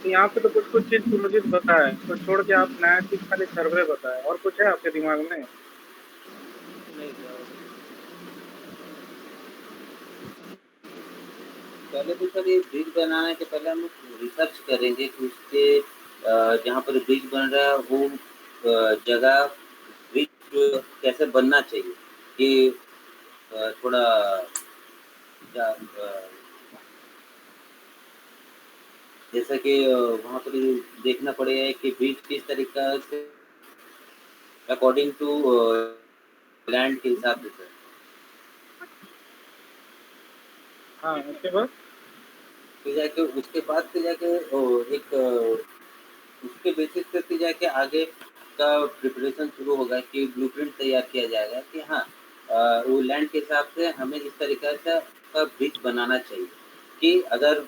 तो यहाँ पे तो कुछ कुछ चीज सुनिश्चित बताया है, तो छोड़ के आप नया चीज खाली सर्वे बताया, और कुछ है आपके दिमाग में? नहीं सर। पहले तो सर ये ब्रिज बनाने के पहले हम लोग रिसर्च करेंगे कि उसके जहाँ पर ब्रिज बन रहा है वो जगह ब्रिज कैसे बनना चाहिए कि थोड़ा क्या जैसा कि वहाँ पर देखना पड़ेगा कि ब्रिज किस तरीका से अकॉर्डिंग टू लैंड के हिसाब से सर। हाँ, उसके बाद फिर जाके उसके बाद फिर जाके एक उसके बेसिस पे फिर जाके आगे का प्रिपरेशन शुरू होगा कि ब्लूप्रिंट तैयार किया जाएगा कि हाँ वो लैंड के हिसाब से हमें इस तरीके से का ब्रिज बनाना चाहिए कि अगर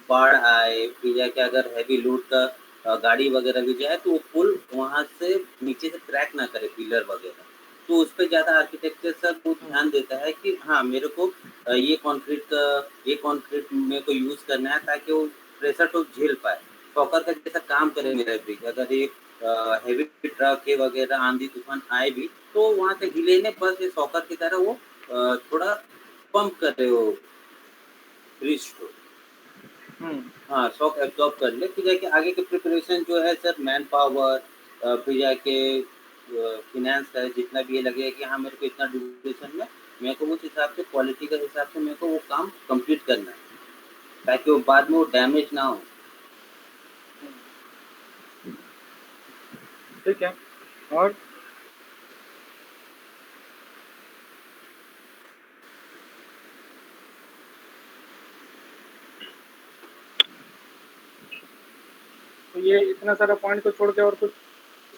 बाढ़ आए फिर जाके अगर हैवी लोड का गाड़ी वगैरह भी जाए तो वो पुल वहाँ से नीचे से क्रैक ना करे पिलर वगैरह। तो उस पर ज़्यादा आर्किटेक्चर सब वो ध्यान देता है कि हाँ मेरे को ये कंक्रीट मेरे को यूज़ करना है ताकि वो प्रेशर तो झेल पाए। सॉकर का जैसा काम करे हम्म। मेरा ब्रिज। अगर ये हेवी ट्रक के वगैरह आंधी तूफान आए भी तो वहाँ से हिले ने बस ये सॉकर की तरह वो थोड़ा पंप करे वो ब्रिज को। हम्म। हाँ, शॉक एब्ज़ॉर्ब कर ले, फिर जाके आगे के प्रिपरेशन जो है सर मैन पावर फिर जाके फ़ाइनेंस का जितना भी ये लगेगा कि हाँ, मेरे को इतना ड्यूरेशन में मेरे को उस हिसाब से क्वालिटी के हिसाब से मेरे को वो काम कंप्लीट करना है, ताकि वो बाद में वो डैमेज ना हो। ठीक है। और तो ये इतना सारा पॉइंट को छोड़ के और कुछ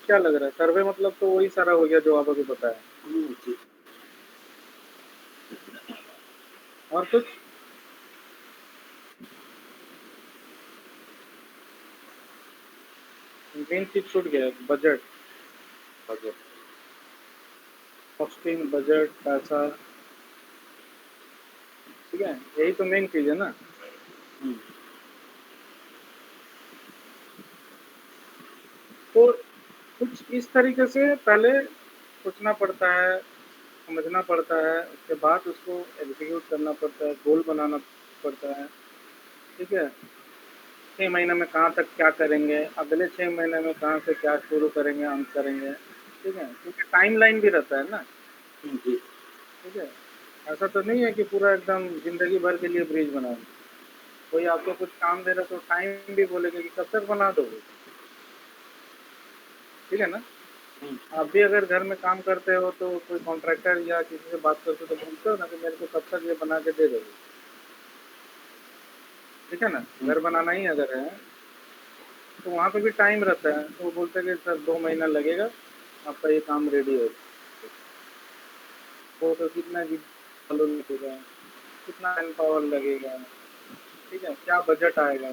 क्या लग रहा है? सर्वे मतलब तो वही सारा हो गया जो आप अभी बताया। जी। और कुछ? मेन चीज छूट गया, बजट। बजट। कॉस्टिंग, बजट, पैसा, ठीक है, यही तो मेन चीज है ना। हुँ। तो कुछ इस तरीके से पहले सोचना पड़ता है, समझना पड़ता है, उसके बाद उसको एग्जीक्यूट करना पड़ता है, गोल बनाना पड़ता है। ठीक है, 6 महीने में कहाँ तक क्या करेंगे, अगले 6 महीने में कहाँ से क्या शुरू करेंगे, अंत करेंगे। ठीक है, क्योंकि टाइम लाइन भी रहता है ना। जी। ठीक है, ऐसा तो नहीं है कि पूरा एकदम जिंदगी भर के लिए ब्रिज बनाओ। कोई आपको कुछ काम दे रहा तो टाइम भी बोलेगा कि कब तक बना दोगे। ठीक है ना। हुँ। आप भी अगर घर में काम करते हो तो कोई कॉन्ट्रैक्टर या किसी से बात करते हो तो बोलते हो ना कि मेरे को कब तक ये बना के दे दोगे। ठीक है ना, हुँ। घर बनाना ही अगर है तो वहाँ पे भी टाइम रहता है, तो वो बोलते हैं कि सर 2 महीना लगेगा, आपका ये काम रेडी हो। तो कितना जी लगेगा, कितना मैन पावर लगेगा, ठीक है, क्या बजट आएगा,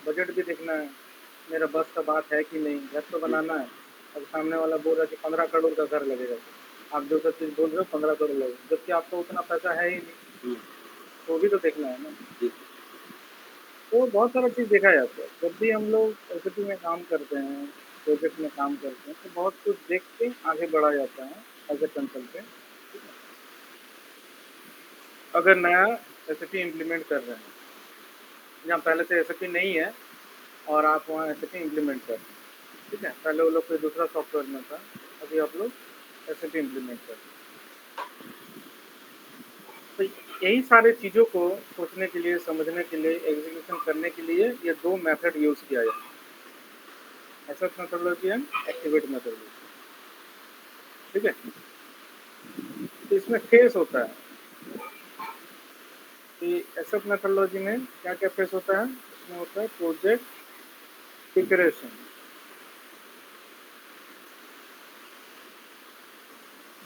बजट भी देखना है, मेरा बस का बात है कि नहीं, घर तो जी। बनाना है। अब सामने वाला बोल रहा है कि 15 करोड़ का घर लगेगा, आप जो सब चीज़ बोल रहे हो 15 करोड़ लगेगा, जबकि आपको उतना पैसा है ही नहीं। हुँ। तो वो भी तो देखना है ना। जी। तो बहुत सारा चीज़ देखा जाता है जब भी हम लोग एसएपी में काम करते हैं, प्रोजेक्ट में काम करते हैं, तो बहुत कुछ देख के आगे बढ़ा जाता है एज ए कंसल्टेंट। अगर नया एसएपी इम्प्लीमेंट कर रहे हैं, जहाँ पहले से एसएपी नहीं है और आप वहाँ एसएपी इम्प्लीमेंट कर रहे हैं। ठीक है, पहले वो लोग कोई दूसरा सॉफ्टवेयर में था, अभी आप लोग एसएपी इम्प्लीमेंट कर रहे हैं। तो यही सारी चीज़ों को सोचने के लिए, समझने के लिए, एग्जीक्यूशन करने के लिए ये दो मेथड यूज़ किया जाता है, asset methodology and activate methodology. ठीक है, तो इसमें फेस होता है कि एसेट मेथोडोलॉजी में क्या क्या फेस होता है। इसमें होता है प्रोजेक्ट प्रिपरेशन,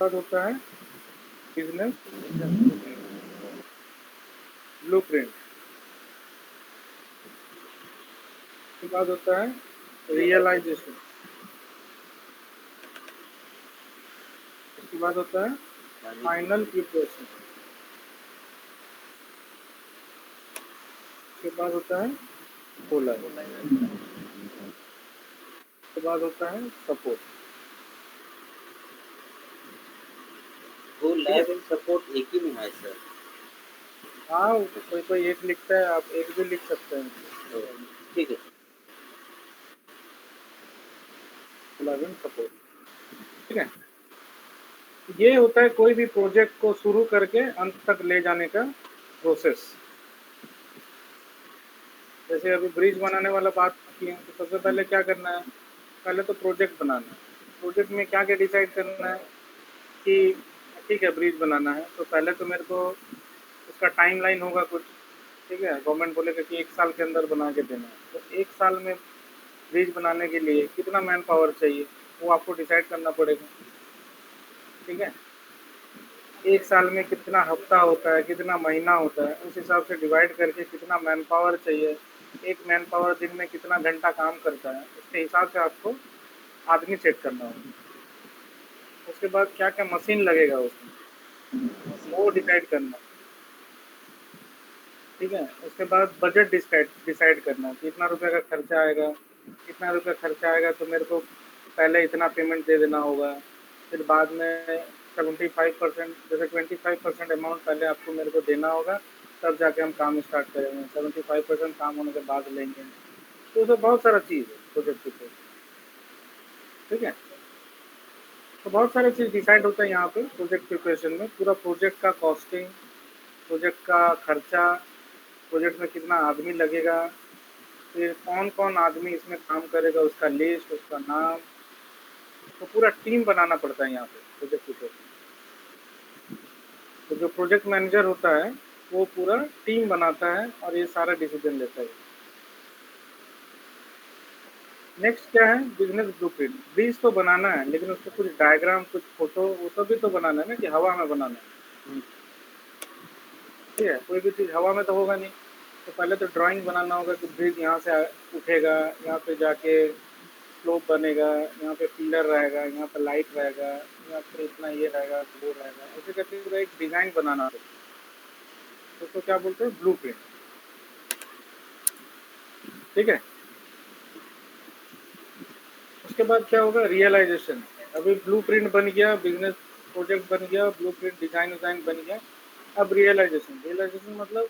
बाद होता है बिजनेस ब्लूप्रिंट, उसके बाद होता है रियलाइजेशन, उसके बाद होता है फाइनल प्रिपरेशन, उसके बाद होता है गोलाई, उसके बाद होता है सपोर्ट। वो ठीक है, लैब एंड सपोर्ट एक ही में है सर। हाँ, कोई कोई एक लिखता है, आप एक भी लिख सकते हैं। तो ठीक है। गोलाई सपोर्ट। ठीक है, ये होता है कोई भी प्रोजेक्ट को शुरू करके अंत तक ले जाने का प्रोसेस। जैसे अभी ब्रिज बनाने वाला बात किए, तो सबसे पहले क्या करना है, पहले तो प्रोजेक्ट बनाना है। प्रोजेक्ट में क्या क्या डिसाइड करना है कि ठीक है ब्रिज बनाना है, तो पहले तो मेरे को उसका टाइमलाइन होगा कुछ। ठीक है, गवर्नमेंट बोलेगा कि 1 साल के अंदर बना के देना है, तो 1 साल में ब्रिज बनाने के लिए कितना मैन पावर चाहिए वो आपको डिसाइड करना पड़ेगा। ठीक है, 1 साल में कितना हफ्ता होता है, कितना महीना होता है, उस हिसाब से डिवाइड करके कितना मैन पावर चाहिए, एक मैन पावर दिन में कितना घंटा काम करता है, उसके हिसाब से आपको आदमी सेट करना होगा। उसके बाद क्या क्या मशीन लगेगा उसमें वो डिसाइड करना। ठीक है, उसके बाद बजट डिसाइड डिसाइड करना, कितना रुपए का खर्चा आएगा, कितना रुपये खर्चा आएगा तो मेरे को पहले इतना पेमेंट दे देना होगा, फिर बाद में 75%, जैसे 25% अमाउंट पहले आपको मेरे को देना होगा, तब जाके हम काम स्टार्ट करेंगे, 75% काम होने के बाद लेंगे। तो उसमें बहुत सारा चीज़ है प्रोजेक्ट के ऊपर। ठीक है। तो बहुत सारे चीज़ डिसाइड होता है यहाँ पे प्रोजेक्ट प्रिपरेशन में, पूरा प्रोजेक्ट का कॉस्टिंग, प्रोजेक्ट का खर्चा, प्रोजेक्ट में कितना आदमी लगेगा, फिर कौन-कौन आदमी इसमें काम करेगा, उसका लिस्ट, उसका नाम, तो पूरा टीम बनाना पड़ता है यहाँ पे प्रोजेक्ट प्रिपरेशन। तो जो प्रोजेक्ट मैनेजर होता है, वो पूरा टीम बनाता है और ये सारा डिसीजन लेता है। नेक्स्ट क्या है? Business blueprint. ब्रीज तो बनाना है, लेकिन उसको कुछ डायग्राम, कुछ फ़ोटो, वो सब भी तो बनाना है ना, कि हवा में बनाना है। ठीक है, कोई भी चीज़ हवा में तो होगा नहीं। तो पहले तो ड्राइंग बनाना होगा कि ब्रिज यहाँ से उठेगा, यहाँ पे जाके स्लोप बनेगा, यहाँ पे पिलर रहेगा, यहाँ पे लाइट रहेगा, यहाँ पे इतना ये रहेगा, वो रहेगा, ऐसे करके पूरा एक डिज़ाइन बनाना होगा। तो उसको क्या बोलते हैं? ब्लूप्रिंट। ठीक है। उसके बाद क्या होगा? रियलाइजेशन। अभी ब्लूप्रिंट बन गया, बिजनेस प्रोजेक्ट बन गया, ब्लूप्रिंट डिज़ाइन विज़ाइन बन गया। अब रियलाइजेशन। रियलाइजेशन मतलब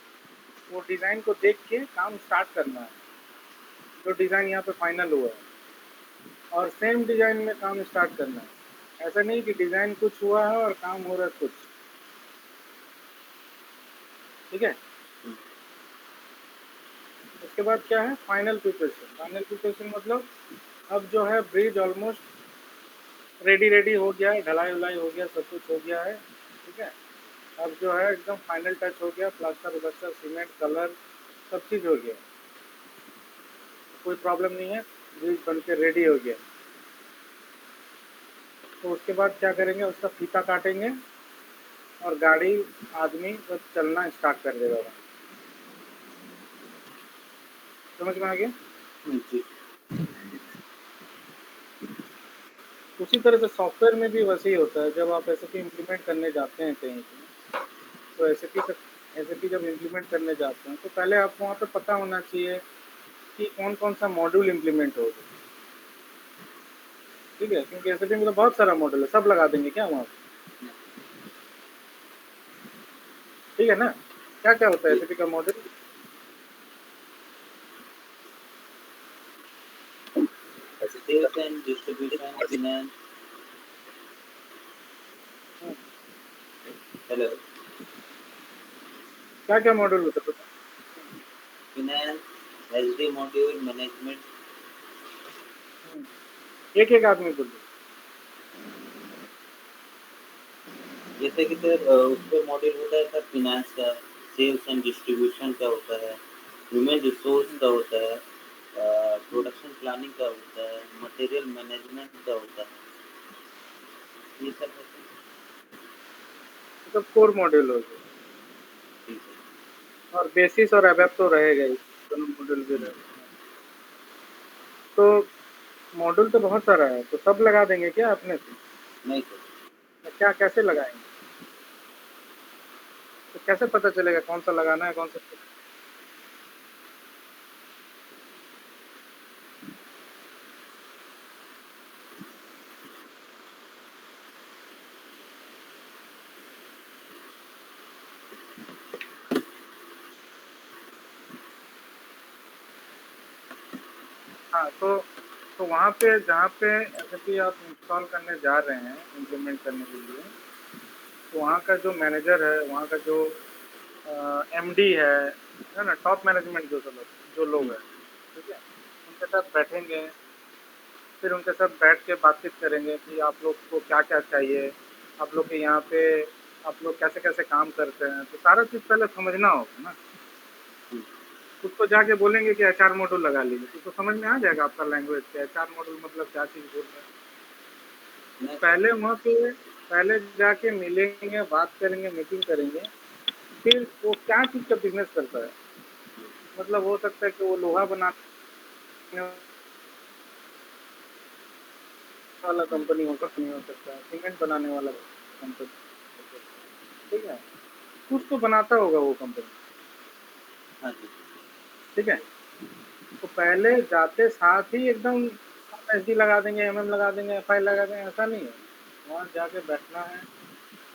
वो डिज़ाइन को देख के काम स्टार्ट करना है, जो डिज़ाइन यहाँ पे फाइनल हुआ है, और सेम डिज़ाइन में काम स्टार्ट करना है। ऐसा नहीं कि डिज़ाइन कुछ हुआ है और काम हो रहा है कुछ। ठीक है। उसके बाद क्या है? Final preparation. फाइनल प्रिपरेशन मतलब अब जो है ब्रिज ऑलमोस्ट रेडी हो गया है, ढलाई उलाई हो गया, सब कुछ हो गया है। ठीक है। अब जो है एकदम फाइनल टच हो गया, प्लास्टर व्लास्टर, सीमेंट, कलर, सब चीज़ हो गया, कोई प्रॉब्लम नहीं है, ब्रिज बन के रेडी हो गया। तो उसके बाद क्या करेंगे? उसका फीता काटेंगे और गाड़ी, आदमी सब चलना स्टार्ट कर देगा वहाँ। समझ में आ गया? जी। उसी तरह से सॉफ्टवेयर में भी वैसे ही होता है। जब आप एसएपी इम्प्लीमेंट करने जाते हैं कहीं पे, तो एसएपी जब इम्प्लीमेंट करने जाते हैं, तो पहले आपको वहाँ पे पता होना चाहिए कि कौन-कौन सा मॉड्यूल इम्प्लीमेंट होगा। ठीक है? क्योंकि एसएपी में तो बहुत सारा मॉड्यूल है, सब लगा देंगे क्या वहाँ पे? ठीक है ना? क्या-क्या होता है एसएपी का module? Association, distribution, finance. Hello. क्या-क्या मॉड्यूल होता है? Finance, SD module, management. एक-एक आदमी बोलिए। जैसे कि सर उसमें मॉड्यूल होता है सर फाइनेंस का, सेल्स एंड डिस्ट्रीब्यूशन का होता है, ह्यूमन रिसोर्स का होता है, प्रोडक्शन प्लानिंग का होता है, मटेरियल मैनेजमेंट का होता है, ये सब होता है। मतलब कोर मॉड्यूल हो गए, ठीक है। और बेसिस और एबैप तो रहेगा ही, दोनों मॉड्यूल भी रहेगा। तो मॉड्यूल तो बहुत सारा है, तो सब लगा देंगे क्या अपने से? नहीं सर। या क्या, कैसे लगाएंगे? तो कैसे पता चलेगा कौन सा लगाना है, कौन सा? हाँ, तो वहाँ पे जहाँ पे एसएपी आप इंस्टॉल करने जा रहे हैं इम्प्लीमेंट करने के लिए, तो वहाँ का जो मैनेजर है, वहाँ का जो एमडी है ना, टॉप मैनेजमेंट जो लोग हैं, ठीक है, उनके साथ बैठेंगे, फिर उनके साथ बैठ के बातचीत करेंगे कि आप लोग को क्या-क्या चाहिए, आप लोग के यहाँ पे आप लोग कैसे-कैसे काम करते हैं, तो सारा चीज़ पहले समझना होगा ना। उसको जाके बोलेंगे कि एचआर मॉड्यूल लगा लीजिए, तो उसको समझ में आ जाएगा आपका लैंग्वेज कि एचआर मॉड्यूल मतलब क्या चीज़ बोल रहे हैं। नहीं सर। पहले वहाँ पे पहले जाके मिलेंगे, बात करेंगे, मीटिंग करेंगे, फिर वो क्या चीज़ का बिज़नेस करता है। मतलब हो सकता है कि वो लोहा बनाने वाला कंपनी हो सकता है, सीमेंट बनाने वाला कंपनी, ठीक है? कुछ तो बनाता होगा वो कंपनी, हाँ जी। ठीक है? तो पहले जाते साथ ही एकदम एसडी लगा देंगे, एमएम लगा देंगे, एफआई लगा देंगे, ऐसा नहीं है। वहाँ जाके बैठना है,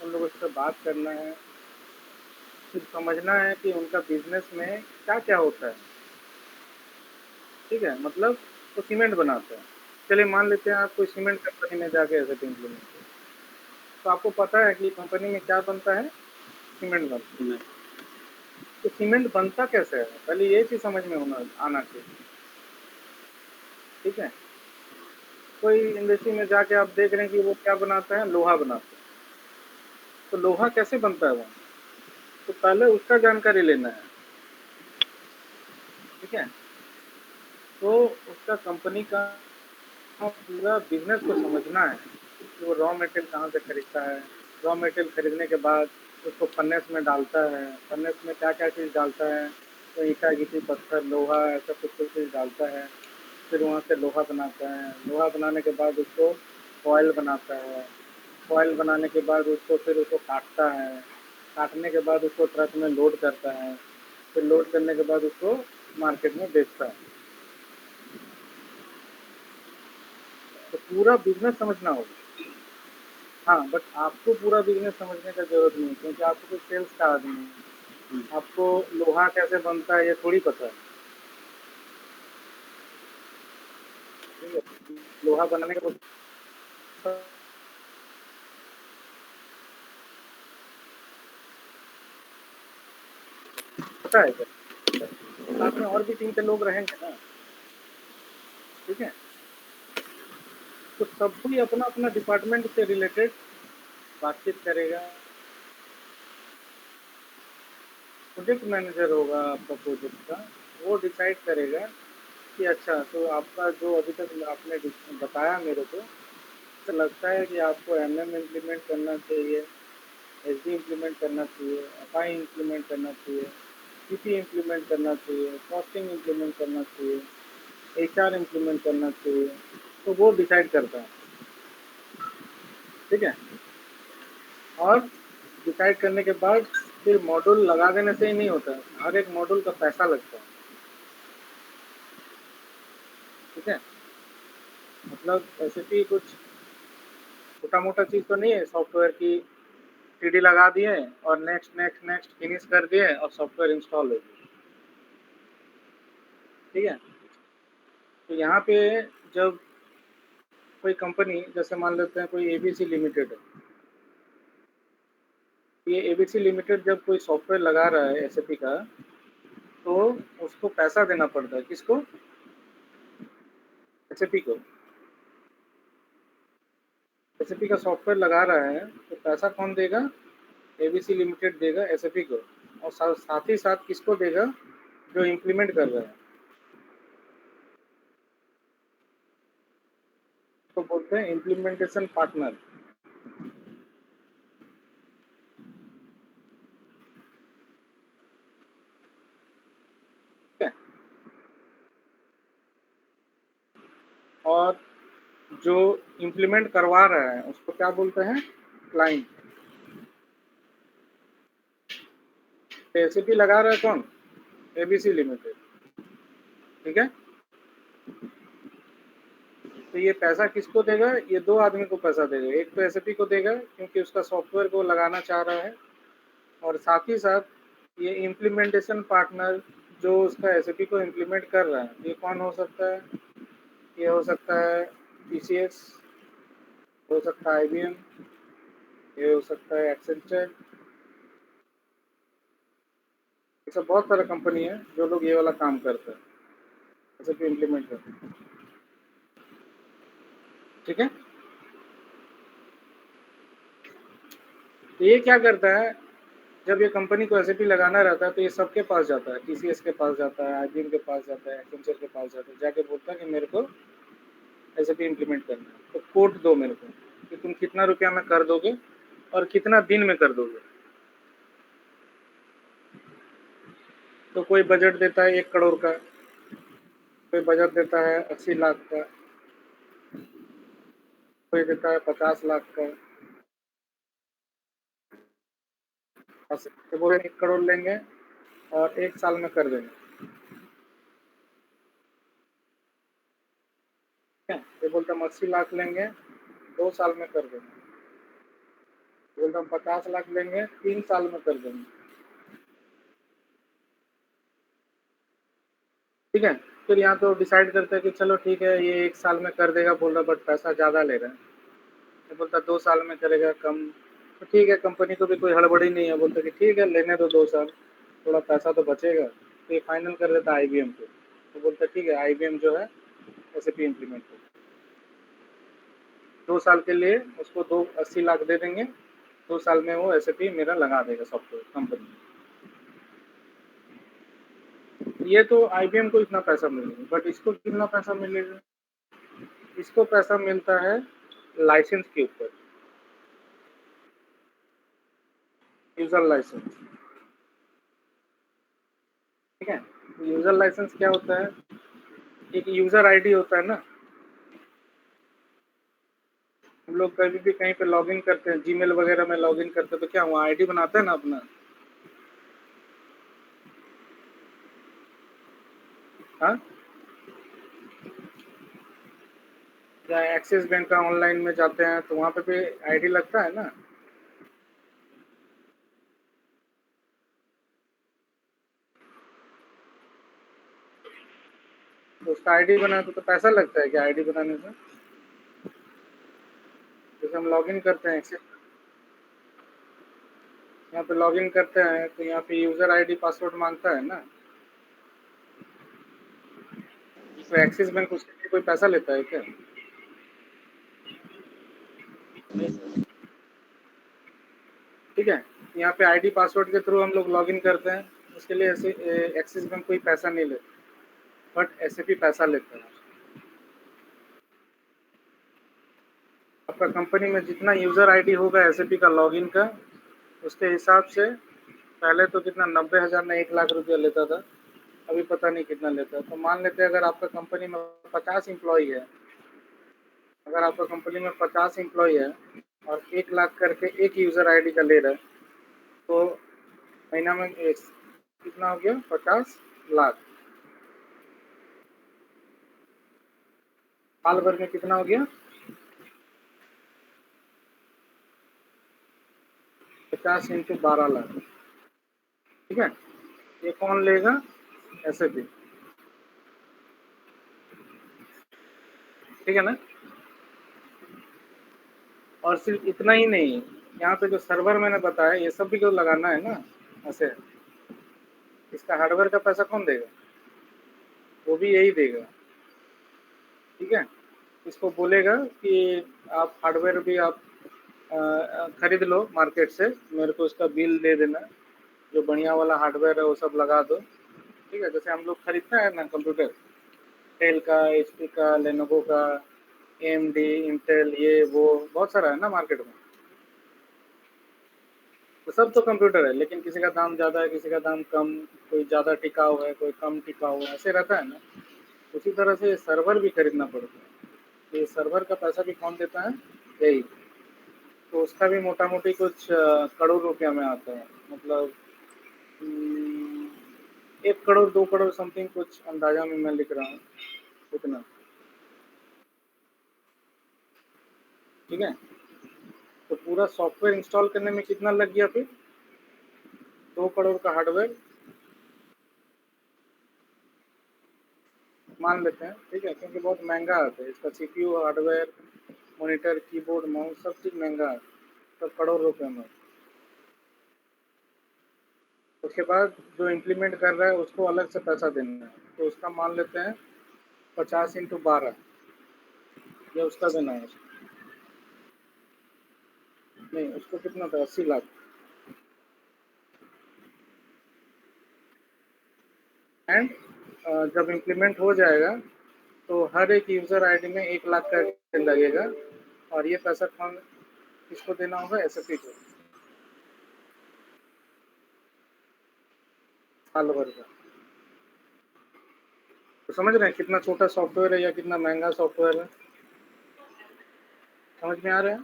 उन लोगों से बात करना है, फिर समझना है कि उनका बिज़नेस में क्या-क्या होता है, ठीक है? मतलब वो सीमेंट बनाते हैं, चलिए मान लेते हैं आप कोई सीमेंट कंपनी में जाके एसएपी इम्प्लीमेंट करें, तो आपको पता है कि कंपनी में क्या बनता है, सीमेंट बनता है। तो सीमेंट बनता कैसे है, पहले ये चीज़ समझ में आना चाहिए। ठीक है, कोई इंडस्ट्री में जाके आप देख रहे हैं कि वो क्या बनाता है, लोहा बनाता है। तो लोहा कैसे बनता है वो, तो पहले उसका जानकारी लेना है। ठीक है, तो उसका कंपनी का पूरा बिजनेस को समझना है कि वो रॉ मटेरियल कहाँ से खरीदता है, रॉ मटेरियल खरीदने के बाद उसको फर्नेस में डालता है, फर्नेस में क्या क्या चीज़ डालता है, तो ईटा गिट्टी पत्थर लोहा ऐसा कुछ कुछ चीज़ डालता है, फिर वहाँ से लोहा बनाता है, लोहा बनाने के बाद उसको फॉयल बनाता है, फॉयल बनाने के बाद उसको फिर उसको काटता है, काटने के बाद उसको ट्रक में लोड करता है, फिर लोड करने के बाद उसको मार्केट में बेचता है। तो पूरा बिजनेस समझना होगा। हाँ, बट आपको पूरा बिजनेस समझने का जरूरत नहीं, क्योंकि आपको कोई सेल्स का आदमी है, आपको लोहा कैसे बनता है ये थोड़ी पता है। ठीक है, लोहा बनाने का पता है क्या, साथ में और भी टीम के लोग रहेंगे ना। ठीक है, तो सब कोई अपना अपना डिपार्टमेंट से रिलेटेड बातचीत करेगा। प्रोजेक्ट मैनेजर होगा आपका प्रोजेक्ट का, वो डिसाइड करेगा कि अच्छा तो आपका जो अभी तक आपने बताया मेरे को, तो लगता है कि आपको एमएम इम्प्लीमेंट करना चाहिए, एसडी इम्प्लीमेंट करना चाहिए, एफआई इम्प्लीमेंट करना चाहिए, पीपी इम्प्लीमेंट करना चाहिए, कॉस्टिंग इम्प्लीमेंट करना चाहिए, एचआर इम्प्लीमेंट करना चाहिए, तो वो डिसाइड करता है। ठीक है, और डिसाइड करने के बाद फिर मॉड्यूल लगा देने से ही नहीं होता है, हर एक मॉड्यूल का पैसा लगता है। ठीक है, मतलब एसएपी कुछ छोटा मोटा चीज़ तो नहीं है, सॉफ्टवेयर की सीडी लगा दिए और नेक्स्ट नेक्स्ट नेक्स्ट फिनिश कर दिए और सॉफ्टवेयर इंस्टॉल हो गया। ठीक है, तो यहाँ पे जब कोई कंपनी, जैसे मान लेते हैं कोई एबीसी लिमिटेड है, ये एबीसी लिमिटेड जब कोई सॉफ्टवेयर लगा रहा है एसएपी का, तो उसको पैसा देना पड़ता है, किसको, एसएपी को। एसएपी का सॉफ्टवेयर लगा रहा है तो पैसा कौन देगा, एबीसी लिमिटेड देगा एसएपी को, और साथ ही साथ किसको देगा, जो इम्प्लीमेंट कर रहा है, तो बोलते हैं इम्प्लीमेंटेशन पार्टनर। ठीक है, और जो इम्प्लीमेंट करवा रहा है उसको क्या बोलते हैं, क्लाइंट। एसएपी लगा रहा है कौन, एबीसी लिमिटेड। ठीक है, तो ये पैसा किसको देगा, ये दो आदमी को पैसा देगा, एक तो एसएपी को देगा क्योंकि उसका सॉफ्टवेयर को लगाना चाह रहा है, और साथ ही साथ ये इम्प्लीमेंटेशन पार्टनर जो उसका एसएपी को इम्प्लीमेंट कर रहा है, ये कौन हो सकता है, ये हो सकता है टीसीएस, हो सकता है आईबीएम, ये हो सकता है एक्सेंचर, ऐसा बहुत सारा कंपनी है जो लोग ये वाला काम करते हैं, एसएपी इम्प्लीमेंट करते हैं। ठीक है, तो ये क्या करता है, जब ये कंपनी को एसएपी लगाना रहता है तो ये सबके पास जाता है, टीसीएस के पास जाता है, आईबीएम के पास जाता है, एक्सेंचर के पास जाता है, जाके बोलता है कि मेरे को एसएपी इम्प्लीमेंट करना है, तो कोड दो मेरे को कि तुम कितना रुपया में कर दोगे और कितना दिन में कर दोगे। तो कोई बजट देता है 1 करोड़ का, कोई बजट देता है 80 लाख का, कोई देता है 50 लाख का। तो बोले 1 करोड़ लेंगे और 1 साल में कर देंगे। ठीक है, ये बोलते हम 80 लाख लेंगे 2 साल में कर देंगे, बोलते हम 50 लाख लेंगे 3 साल में कर देंगे। ठीक है, फिर यहाँ तो डिसाइड करते हैं कि चलो ठीक है ये 1 साल में कर देगा बोल रहा, बट पैसा ज़्यादा ले रहा है। ये बोलता 2 साल में करेगा कम, तो ठीक है कंपनी को भी कोई हड़बड़ी नहीं है, बोलते कि ठीक है लेने दो 2 साल, थोड़ा पैसा तो बचेगा। तो ये फाइनल कर देता है आईबीएम को, तो बोलता ठीक है आईबीएम जो है एसएपी इम्प्लीमेंट हो, 2 साल के लिए उसको 80 लाख दे देंगे, 2 साल में वो एसएपी मेरा लगा देगा सॉफ्टवेयर कंपनी। ये तो आईबीएम को इतना पैसा मिलेगा, बट इसको कितना पैसा मिलेगा? इसको पैसा मिलता है लाइसेंस के ऊपर, यूजर लाइसेंस। ठीक है, यूजर लाइसेंस क्या होता है? एक यूजर आईडी होता है ना, हम लोग कभी भी कहीं पे लॉगिन करते हैं, जीमेल वगैरह में लॉगिन करते हैं, तो क्या वहाँ आईडी बनाते हैं ना अपना। हाँ, या एक्सिस बैंक का ऑनलाइन में जाते हैं तो वहाँ पे भी आईडी लगता है ना। तो उसका आईडी बनाए तो पैसा लगता है क्या आईडी बनाने से? जैसे हम लॉगिन करते हैं एक्सिस, यहाँ पे लॉगिन करते हैं तो यहाँ पे यूजर आईडी पासवर्ड मांगता है ना, जी तो सर। एक्सिस बैंक उसके लिए कोई पैसा लेता है क्या? नहीं सर। ठीक है, यहाँ पे आईडी पासवर्ड के थ्रू हम लोग लॉगिन करते हैं, उसके लिए ऐसे एक्सिस बैंक कोई पैसा नहीं लेता, बट एसएपी पैसा लेता है। आपका कंपनी में जितना यूजर आईडी होगा एसएपी का लॉगिन का, उसके हिसाब से पहले तो कितना 90,000 में 1 लाख रुपया लेता था, अभी पता नहीं कितना लेता है। तो मान लेते हैं अगर आपका कंपनी में 50 एम्प्लॉई है, अगर आपका कंपनी में 50 एम्प्लॉई है और 1 लाख करके एक यूजर आईडी का ले रहा है, तो महीना में कितना हो गया? 50 लाख। साल भर में कितना हो गया? 50 इंटू 12 लाख। ठीक है, ये कौन लेगा? एसएपी। ठीक है ना। और सिर्फ इतना ही नहीं, यहाँ पे जो सर्वर मैंने बताया ये सब भी तो लगाना है ना ऐसे, इसका हार्डवेयर का पैसा कौन देगा? वो भी यही देगा। ठीक है, इसको बोलेगा कि आप हार्डवेयर भी आप खरीद लो मार्केट से, मेरे को उसका बिल दे देना, जो बढ़िया वाला हार्डवेयर है वो सब लगा दो। ठीक है, जैसे हम लोग खरीदते हैं ना कंप्यूटर, डेल का, एचपी का, लेनोवो का, एएमडी, इंटेल, ये वो बहुत सारा है ना मार्केट में, तो सब तो कंप्यूटर है, लेकिन किसी का दाम ज़्यादा है, किसी का दाम कम, कोई ज़्यादा टिकाऊ है, कोई कम टिकाऊ है, ऐसे रहता है ना। उसी तरह से सर्वर भी खरीदना पड़ता है, तो ये सर्वर का पैसा भी कौन देता है? यही। तो उसका भी मोटा मोटी कुछ करोड़ रुपया में आता है, मतलब 1 करोड़ 2 करोड़ समथिंग, कुछ अंदाजा में मैं लिख रहा हूँ उतना। ठीक है, तो पूरा सॉफ्टवेयर इंस्टॉल करने में कितना लग गया फिर? 2 करोड़ का हार्डवेयर मान लेते हैं। ठीक है, क्योंकि बहुत महंगा आता है इसका, CPU, hardware, monitor, keyboard, mouse, सब चीज़ महंगा है, तो करोड़ रुपए में। उसके बाद जो इम्प्लीमेंट कर रहा है उसको अलग से पैसा देना है, तो उसका मान लेते हैं 50 इंटू 12, ये उसका देना है। नहीं, उसको कितना था? 80 लाख। एंड जब इम्प्लीमेंट हो जाएगा तो हर एक यूज़र आईडी में 1 लाख का लगेगा, और ये पैसा कौन, किसको देना होगा? एसएपी को, साल भर का। तो समझ रहे हैं कितना छोटा सॉफ्टवेयर है या कितना महंगा सॉफ्टवेयर है? समझ में आ रहा है?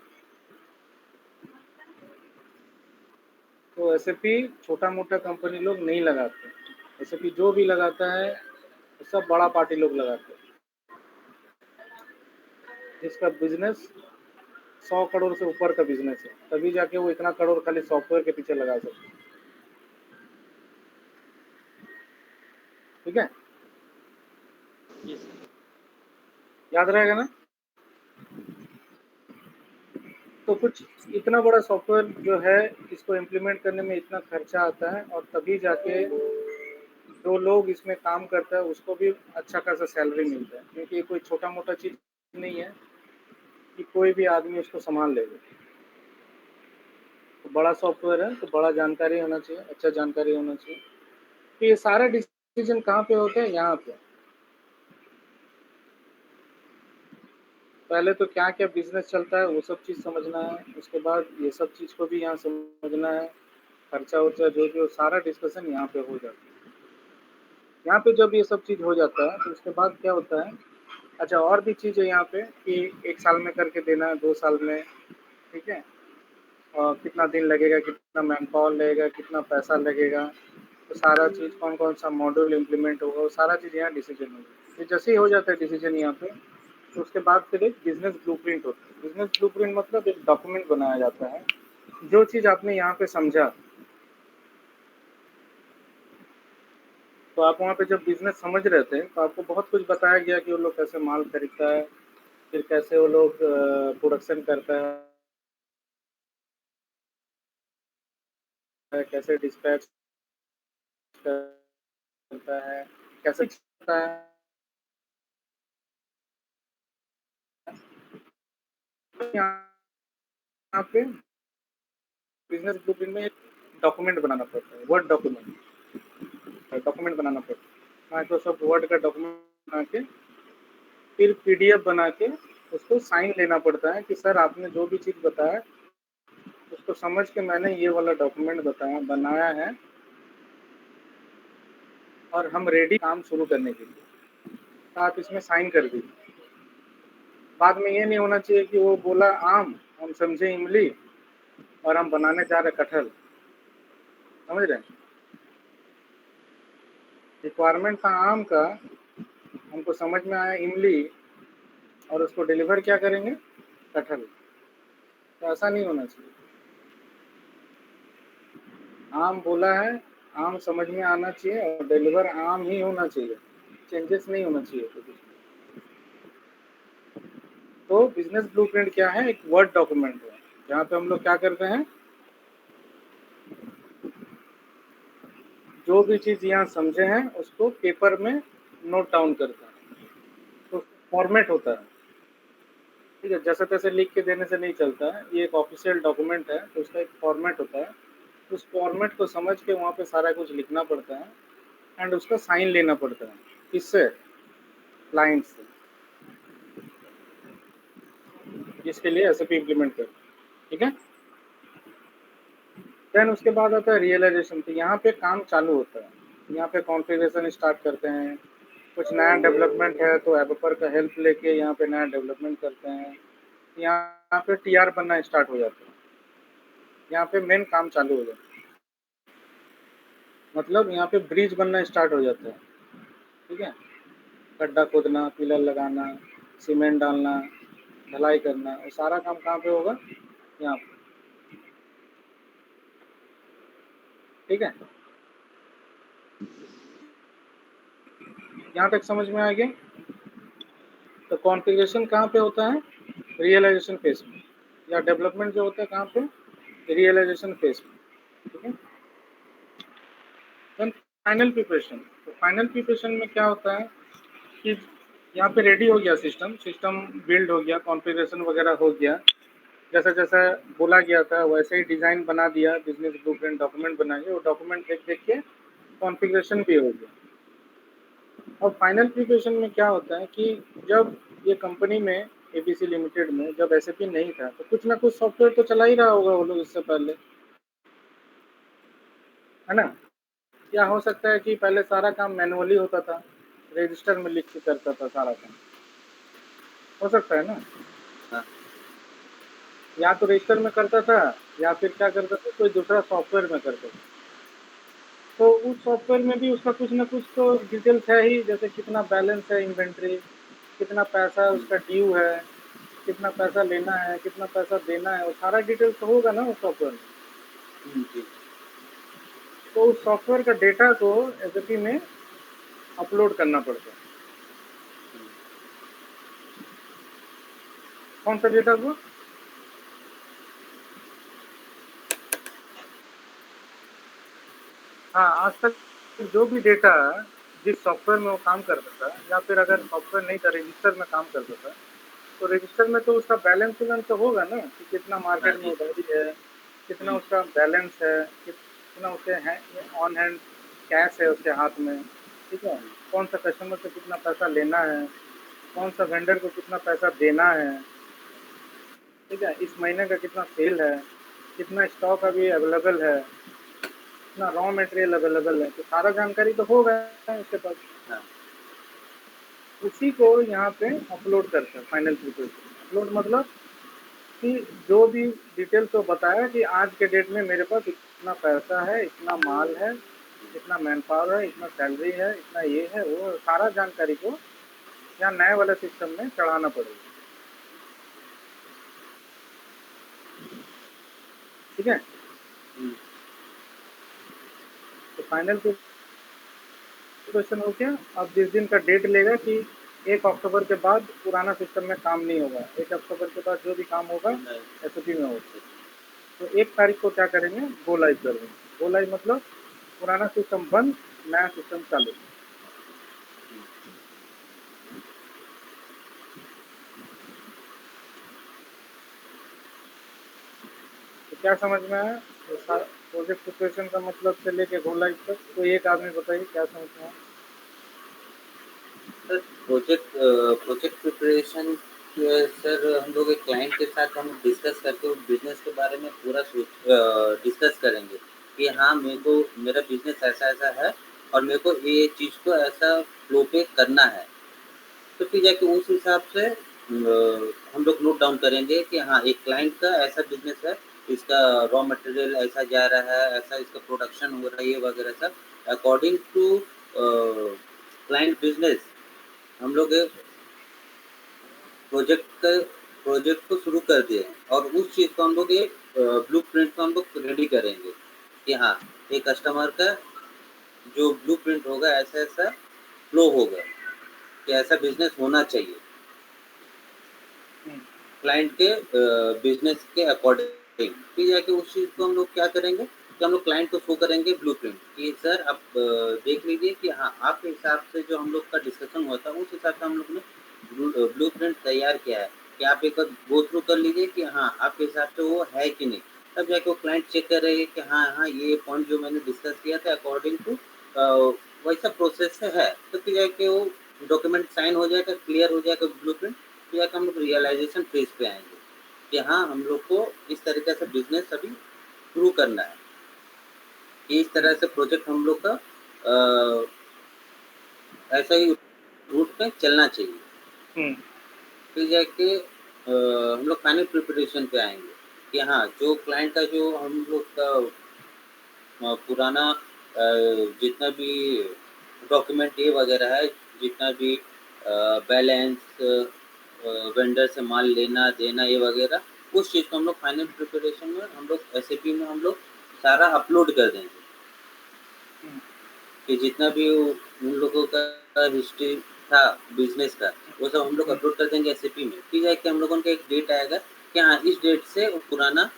तो एसएपी छोटा मोटा कंपनी लोग नहीं लगाते, एसएपी जो भी लगाता है वो सब बड़ा पार्टी लोग लगाते हैं, जिसका बिजनेस 100 करोड़ से ऊपर का बिजनेस है, तभी जाके वो इतना करोड़ खाली सॉफ्टवेयर के पीछे लगा सकते हैं। ठीक है, जी सर। याद रहेगा ना? तो कुछ इतना बड़ा सॉफ्टवेयर जो है इसको इम्प्लीमेंट करने में इतना खर्चा आता है, और तभी जाके जो लोग इसमें काम करता है उसको भी अच्छा खासा सैलरी मिलता है, क्योंकि ये कोई छोटा मोटा चीज़ नहीं है कि कोई भी आदमी उसको संभाल लेगा। तो बड़ा सॉफ्टवेयर है तो बड़ा जानकारी होना चाहिए, अच्छा जानकारी होना चाहिए। तो ये सारा डिसीजन कहाँ पे होता है? यहाँ पे। पहले तो क्या क्या बिजनेस चलता है वो सब चीज़ समझना है, उसके बाद ये सब चीज़ को भी यहाँ समझना है, खर्चा वर्चा जो भी हो सारा डिस्कशन यहाँ पे हो जाता है। यहाँ पे जब ये सब चीज़ हो जाता है तो उसके बाद क्या होता है, अच्छा और भी चीज़ है यहाँ पे कि 1 साल में करके देना है, 2 साल में, ठीक है? और कितना दिन लगेगा, कितना मैन पावर लगेगा, कितना पैसा लगेगा, तो सारा चीज़ कौन-कौन सा मॉड्यूल इम्प्लीमेंट होगा, वो सारा चीज़ यहाँ डिसीजन होगा। तो जैसे ही हो जाता है डिसीजन यहाँ पे, तो उसके बाद फिर एक बिज़नेस ब्लूप्रिंट होता है। बिज़नेस ब्लूप्रिंट मतलब एक डॉक्यूमेंट बनाया जाता है, जो चीज़ आपने यहाँ पे समझा, तो आप वहाँ पे जब बिज़नेस समझ रहे थे, तो आपको बहुत कुछ बताया गया कि वो लोग कैसे माल खरीदता है, फिर कैसे वो लोग प्रोडक्शन करता है, कैसे डिस्पैच करता है, कैसे करता है। यहाँ पे बिज़नेस ब्लूप्रिंट में एक डॉक्यूमेंट बनाना पड़ता है, वर्ड डॉक्यूमेंट बनाना पड़ता है। माइक्रोसॉफ्ट वर्ड का डॉक्यूमेंट बना के फिर पीडीएफ बना के उसको साइन लेना पड़ता है कि सर आपने जो भी चीज़ बताया उसको समझ के मैंने ये वाला डॉक्यूमेंट बनाया है, और हम रेडी काम शुरू करने के लिए, तो आप इसमें साइन कर दीजिए। बाद में ये नहीं होना चाहिए कि वो बोला आम, हम समझे इमली, और हम बनाने जा रहे कटहल। समझ रहे हैं? रिक्वायरमेंट था आम का, हमको समझ में आया इमली, और उसको डिलीवर क्या करेंगे? कटहल। तो ऐसा नहीं होना चाहिए। आम बोला है, आम समझ में आना चाहिए और डिलीवर आम ही होना चाहिए, चेंजेस नहीं होना चाहिए कुछ। तो बिजनेस ब्लूप्रिंट क्या है? एक वर्ड डॉक्यूमेंट है जहाँ पे हम लोग क्या करते हैं, जो भी चीज़ यहाँ समझे हैं उसको पेपर में नोट डाउन करते हैं, तो फॉर्मेट होता है। ठीक है, जैसे तैसे लिख के देने से नहीं चलता है, ये एक ऑफिशियल डॉक्यूमेंट है तो उसका एक फॉर्मेट होता है। उस फॉर्मेट को समझ के वहाँ पे सारा कुछ लिखना पड़ता है, एंड उसका साइन लेना पड़ता है। किससे? क्लाइंट से, जिसके लिए एसएपी इम्प्लीमेंट कर। ठीक है, देन उसके बाद आता है रियलाइजेशन। तो यहाँ पे काम चालू होता है, यहाँ पे कॉन्फ़िगरेशन स्टार्ट करते हैं, कुछ नया डेवलपमेंट है तो एवोपर का हेल्प लेके यहाँ पे नया डेवलपमेंट करते हैं। यहाँ पे टीआर बनना स्टार्ट हो जाता है, यहाँ पे मेन काम चालू हो जाता है, मतलब यहाँ पे ब्रिज बनना स्टार्ट हो जाता है। ठीक है, गड्ढा खोदना, पिलर लगाना, सीमेंट डालना, ढलाई करना, वो सारा काम कहाँ पे होगा? यहाँ पे। ठीक है, यहाँ तक समझ में आ गया? तो कॉन्फ़िगरेशन कहाँ पे होता है? रियलाइजेशन फेज में, या डेवलपमेंट जो होता है कहाँ पे? रियलाइजेशन फेज में। ठीक है, देन फाइनल प्रिपरेशन। तो फाइनल प्रिपरेशन में क्या होता है कि यहाँ पे रेडी हो गया सिस्टम, सिस्टम बिल्ड हो गया, कॉन्फ़िगरेशन वगैरह हो गया, जैसा जैसा बोला गया था वैसे ही डिज़ाइन बना दिया, बिजनेस ब्लूप्रिंट डॉक्यूमेंट बनाइए, वो डॉक्यूमेंट देख देख के कॉन्फ़िगरेशन भी हो गया। और फाइनल प्रिपरेशन में क्या होता है कि जब ये कंपनी में एबीसी लिमिटेड में जब एसएपी नहीं था तो कुछ ना कुछ सॉफ्टवेयर तो चला ही रहा होगा वो लोग इससे पहले, है ना? या हो सकता है कि पहले सारा काम मैनुअली होता था, रजिस्टर में लिख के करता था सारा काम, हो सकता है ना? हाँ, या तो रजिस्टर में करता था, या फिर क्या करता था, कोई दूसरा सॉफ्टवेयर में करता था। तो उस सॉफ्टवेयर में भी उसका कुछ ना कुछ तो डिटेल्स है ही, जैसे कितना बैलेंस है इन्वेंट्री, कितना पैसा उसका ड्यू है, कितना पैसा लेना है, कितना पैसा देना है, वो सारा डिटेल्स तो होगा ना उस सॉफ्टवेयर में। जी। तो उस सॉफ्टवेयर का डेटा को एसएपी में अपलोड करना पड़ता है। कौन सा डेटा वो? हाँ, आज तक जो भी डेटा जिस सॉफ्टवेयर में वो काम करता था, या फिर अगर सॉफ्टवेयर नहीं था, रजिस्टर में काम करता था, तो रजिस्टर में तो उसका बैलेंस तो होगा ना, कि कितना हाँ मार्केट में जी। उधारी है, कितना हम्म, उसका बैलेंस है, कितना उसके ऑन हैंड कैश है उसके हाथ में, ठीक है? कौन सा कस्टमर से कितना पैसा लेना है, कौन सा वेंडर को कितना पैसा देना है, ठीक है? इस महीने का कितना सेल है, कितना स्टॉक अभी अवेलेबल है, कितना रॉ मटेरियल अवेलेबल है, तो सारा जानकारी तो होगा उसके पास। हाँ उसी को यहाँ पे अपलोड करते हैं फाइनल प्रिपरेशन। अपलोड मतलब कि जो भी डिटेल्स वो बताया कि आज के डेट में मेरे पास इतना पैसा है, इतना माल है, इतना मैन पावर है, इतना सैलरी है, इतना ये है, वो सारा जानकारी को यहाँ नए वाले सिस्टम में चढ़ाना पड़ेगा, ठीक है? हम्म, तो फाइनल प्रिपरेशन हो गया। अब जिस दिन का डेट लेगा कि 1 अक्टूबर के बाद पुराना सिस्टम में काम नहीं होगा, 1 अक्टूबर के बाद जो भी काम होगा नहीं, एसओपी में होगा। तो 1 तारीख को क्या करेंगे, गो लाइव कर देंगे। गो लाइव मतलब पुराना सिस्टम बंद, नया सिस्टम चालू। तो क्या समझ में आया? प्रोजेक्ट प्रिपरेशन का मतलब से लेके गो लाइव तक कोई एक आदमी बताइए क्या समझ में आया? सर प्रोजेक्ट प्रिपरेशन सर हम लोग एक क्लाइंट के साथ हम डिस्कस करके उस बिजनेस के बारे में पूरा डिस्कस करेंगे कि हाँ मेरे को मेरा बिजनेस ऐसा ऐसा है और मेरे को ये चीज़ को ऐसा फ्लो पे करना है। तो फिर जाके उस हिसाब से हम लोग नोट डाउन करेंगे कि हाँ एक क्लाइंट का ऐसा बिजनेस है, इसका रॉ मटेरियल ऐसा जा रहा है, ऐसा इसका प्रोडक्शन हो रहा है, ये वगैरह सब अकॉर्डिंग टू क्लाइंट बिजनेस हम लोग प्रोजेक्ट प्रोजेक्ट को शुरू कर दिए और उस चीज़ को हम लोग एक ब्लूप्रिंट को हम लोग रेडी करेंगे कि हाँ ये कस्टमर का जो ब्लूप्रिंट होगा ऐसा-ऐसा फ्लो होगा कि ऐसा बिज़नेस होना चाहिए। हम्म, क्लाइंट के बिज़नेस के अकॉर्डिंग फिर जाके उस चीज़ को हम लोग क्या करेंगे कि हम लोग क्लाइंट को शो करेंगे ब्लूप्रिंट कि सर आप देख लीजिए कि हाँ आपके हिसाब से जो हम लोग का डिस्कशन हुआ था उस हिसाब से हम लोग ने ब्लूप्रिंट तैयार किया है कि आप एक बार गो थ्रू कर लीजिए कि हाँ आपके हिसाब से वो है कि नहीं। तब जाके वो क्लाइंट चेक करेंगे कि हाँ हाँ ये पॉइंट जो मैंने डिस्कस किया था अकॉर्डिंग टू वैसा प्रोसेस से है। तो फिर जाके वो डॉक्यूमेंट साइन हो जाएगा, क्लियर हो जाएगा ब्लूप्रिंट, फिर जाके हम लोग रियलाइजेशन फेज पे आएंगे कि हाँ हम लोग को इस तरीके से बिजनेस अभी शुरू करना है कि इस तरह से प्रोजेक्ट हम लोग का ऐसा ही रूट पे चलना चाहिए। हम्म, फिर जाके हम लोग फाइनल प्रिपरेशन पे आएंगे कि हाँ जो क्लाइंट का जो हम लोग का पुराना जितना भी डॉक्यूमेंट ये वगैरह है, जितना भी बैलेंस वेंडर से माल लेना देना ये वगैरह, उस चीज़ को हम लोग फाइनल प्रिपरेशन में हम लोग एसएपी में हम लोग सारा अपलोड कर देंगे हम्म, कि जितना भी उन लोगों का हिस्ट्री था बिजनेस का वो सब हम लोग हम्म, अपलोड कर देंगे एसएपी में। फिर जाके हम लोगों का एक डेट आएगा कि हाँ इस डेट से वो पुराना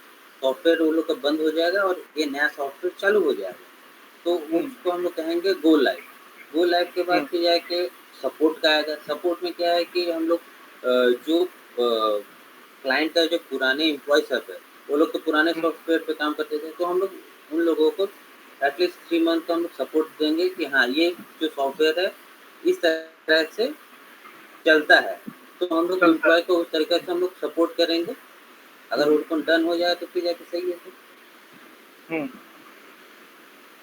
सॉफ्टवेयर वो लोग का बंद हो जाएगा और ये नया सॉफ्टवेयर चालू हो जाएगा। तो हम्म, उसको हम लोग कहेंगे गो लाइव। गो लाइव के बाद हम्म, फिर जाके सपोर्ट का आएगा। सपोर्ट में क्या है कि हम लोग जो क्लाइंट का जो पुराने एम्प्लॉय सब है वो लोग तो पुराने हम्म, सॉफ्टवेयर पे काम करते थे, तो हम लोग उन लोगों को एटलीस्ट 3 मंथ का हम लोग सपोर्ट देंगे कि हाँ ये जो सॉफ्टवेयर है इस तरह से चलता है। तो हम लोग चलता एम्प्लॉय को उस तरीके से हम लोग सपोर्ट करेंगे। है। अगर वो डन हो जाए तो फिर जाके सही है। हम्म।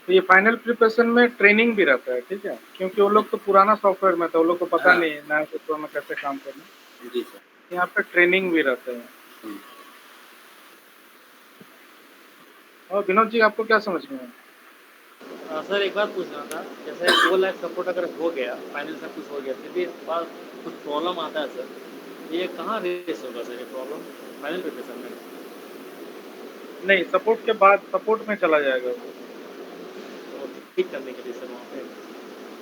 तो ये फाइनल प्रिपरेशन में ट्रेनिंग भी रहता है, ठीक है? क्योंकि वो लोग तो पुराना सॉफ्टवेयर में था, वो लोग को पता हाँ नहीं है नया सॉफ्टवेयर में कैसे काम करना। जी सर। यहाँ पे ट्रेनिंग भी रहता है। हम्म। और विनोद जी आपको क्या समझ में आया? सर एक बात पूछना था, जैसे 2 लाख सपोर्ट अगर हो गया, फाइनल सब कुछ हो गया, फिर भी बाद कुछ प्रॉब्लम आता है सर, ये कहाँ रेस होगा सर ये प्रॉब्लम? फाइनल प्रिपरेशन में? नहीं, सपोर्ट के बाद सपोर्ट में चला जाएगा वो। तो ठीक करने के लिए सर वहाँ पे?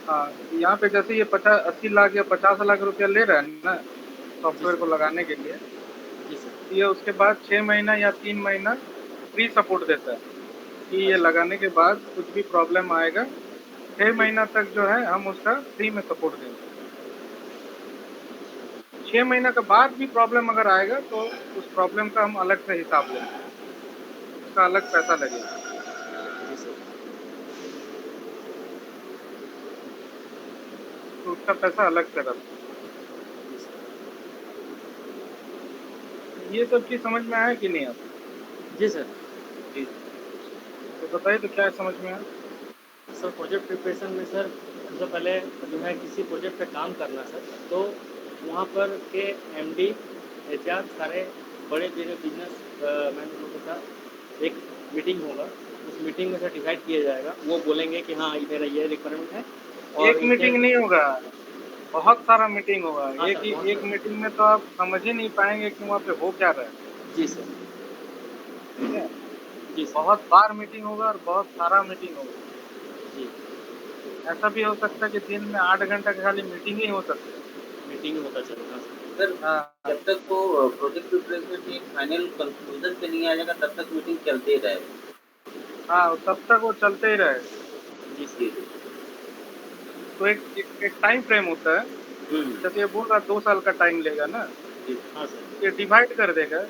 हाँ, यहाँ पे जैसे ये 50 80 लाख या 50 लाख रुपया ले रहा है ना जी सॉफ्टवेयर को सर। लगाने के लिए, ये उसके बाद 6 महीना या 3 महीना फ्री सपोर्ट देता है कि ये अच्छा लगाने के बाद कुछ भी प्रॉब्लम आएगा 6 जी महीना तक जो है हम उसका फ्री में सपोर्ट देंगे। 6 महीना के बाद भी प्रॉब्लम अगर आएगा तो उस प्रॉब्लम का हम अलग से हिसाब लेंगे, उसका अलग पैसा लगेगा। जी सर तो उसका पैसा अलग से रहता जी सर है। ये सब चीज़ समझ में आया कि नहीं आपको? जी सर जी। तो बताइए तो क्या समझ में आया? सर प्रोजेक्ट प्रिपरेशन में सर सबसे पहले जो है किसी प्रोजेक्ट पे काम करना सर तो वहाँ पर के एमडी एचआर सारे बड़े बड़े बिजनेस मैन लोगों के साथ एक मीटिंग होगा। उस मीटिंग में सर डिसाइड किया जाएगा, वो बोलेंगे कि हाँ मेरा ये रिक्वायरमेंट है और एक इसके। मीटिंग नहीं होगा, बहुत सारा मीटिंग होगा। हाँ एक सर ही बहुत एक सर। मीटिंग में तो आप समझ ही नहीं पाएँगे कि वहाँ पे हो क्या रहा है, जी सर ठीक है? जी सर बहुत बार मीटिंग होगा और बहुत सारा मीटिंग होगा। जी ऐसा भी हो सकता है कि दिन में 8 घंटा का खाली मीटिंग ही हो सकता है। मीटिंग होता चलेगा हाँ सर। सर हाँ, जब तक वो प्रोजेक्ट प्रिपरेशन एक फाइनल कंक्लूजन पे नहीं आ जाएगा तब तक मीटिंग चलते ही रहेगा। हाँ, तब तक वो चलते ही रहेगा। जी जी सर जी। तो एक टाइम फ्रेम होता है, जैसे ये बोल रहा है 2 साल का टाइम लेगा ना, जी हाँ सर ये डिवाइड कर देगा।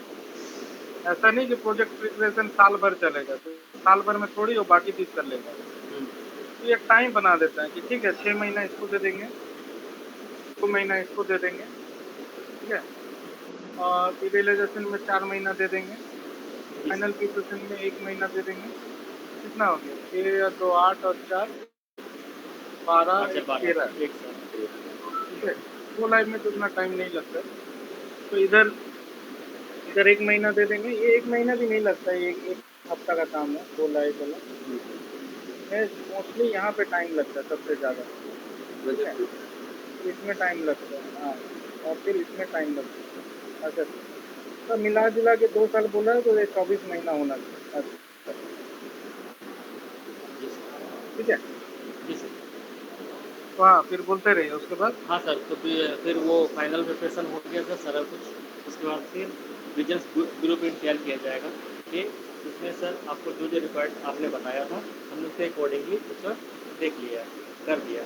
ऐसा नहीं कि प्रोजेक्ट प्रिपरेशन साल भर चलेगा, तो साल भर में थोड़ी वो बाकी चीज़ कर लेगा। तो ये टाइम बना देता है कि ठीक है 6 महीना इसको दे देंगे, 2 महीना इसको दे देंगे, ठीक है? और रियलाइज़ेशन में 4 महीना दे देंगे, जी फाइनल सर प्रिपरेशन में 1 महीना दे देंगे। कितना हो गया? 6 या 2 8 और 4 12 अच्छा 13, 12 एक सर। ठीक है? गो लाइव में तो उतना टाइम नहीं लगता है। तो इधर इधर 1 महीना दे देंगे, ये 1 महीना भी नहीं लगता है, ये 1 हफ्ता का काम है गो लाइव वाला। ये मोस्टली यहाँ पे टाइम लगता है सबसे ज़्यादा, ठीक है? प्रोजेक्ट इसमें टाइम लगता है, हाँ, और फिर इसमें टाइम लगता है, ऐसा। तो मिला-जुला के 2 साल बोला है तो ये 24 महीना होना चाहिए, ऐसा, जी सर ठीक है? जी सर तो हाँ, फिर बोलते रहिए उसके बाद। हाँ सर तो फिर वो फाइनल प्रिपरेशन हो गया सर सारा कुछ। उसके बाद फिर विजन्स ब्लूप्रिंट तैयार किया जाएगा कि उसमें सर आपको जो जो रिक्वायर्ड आपने बताया था हमने उसके अकॉर्डिंगली उसका देख लिया कर दिया।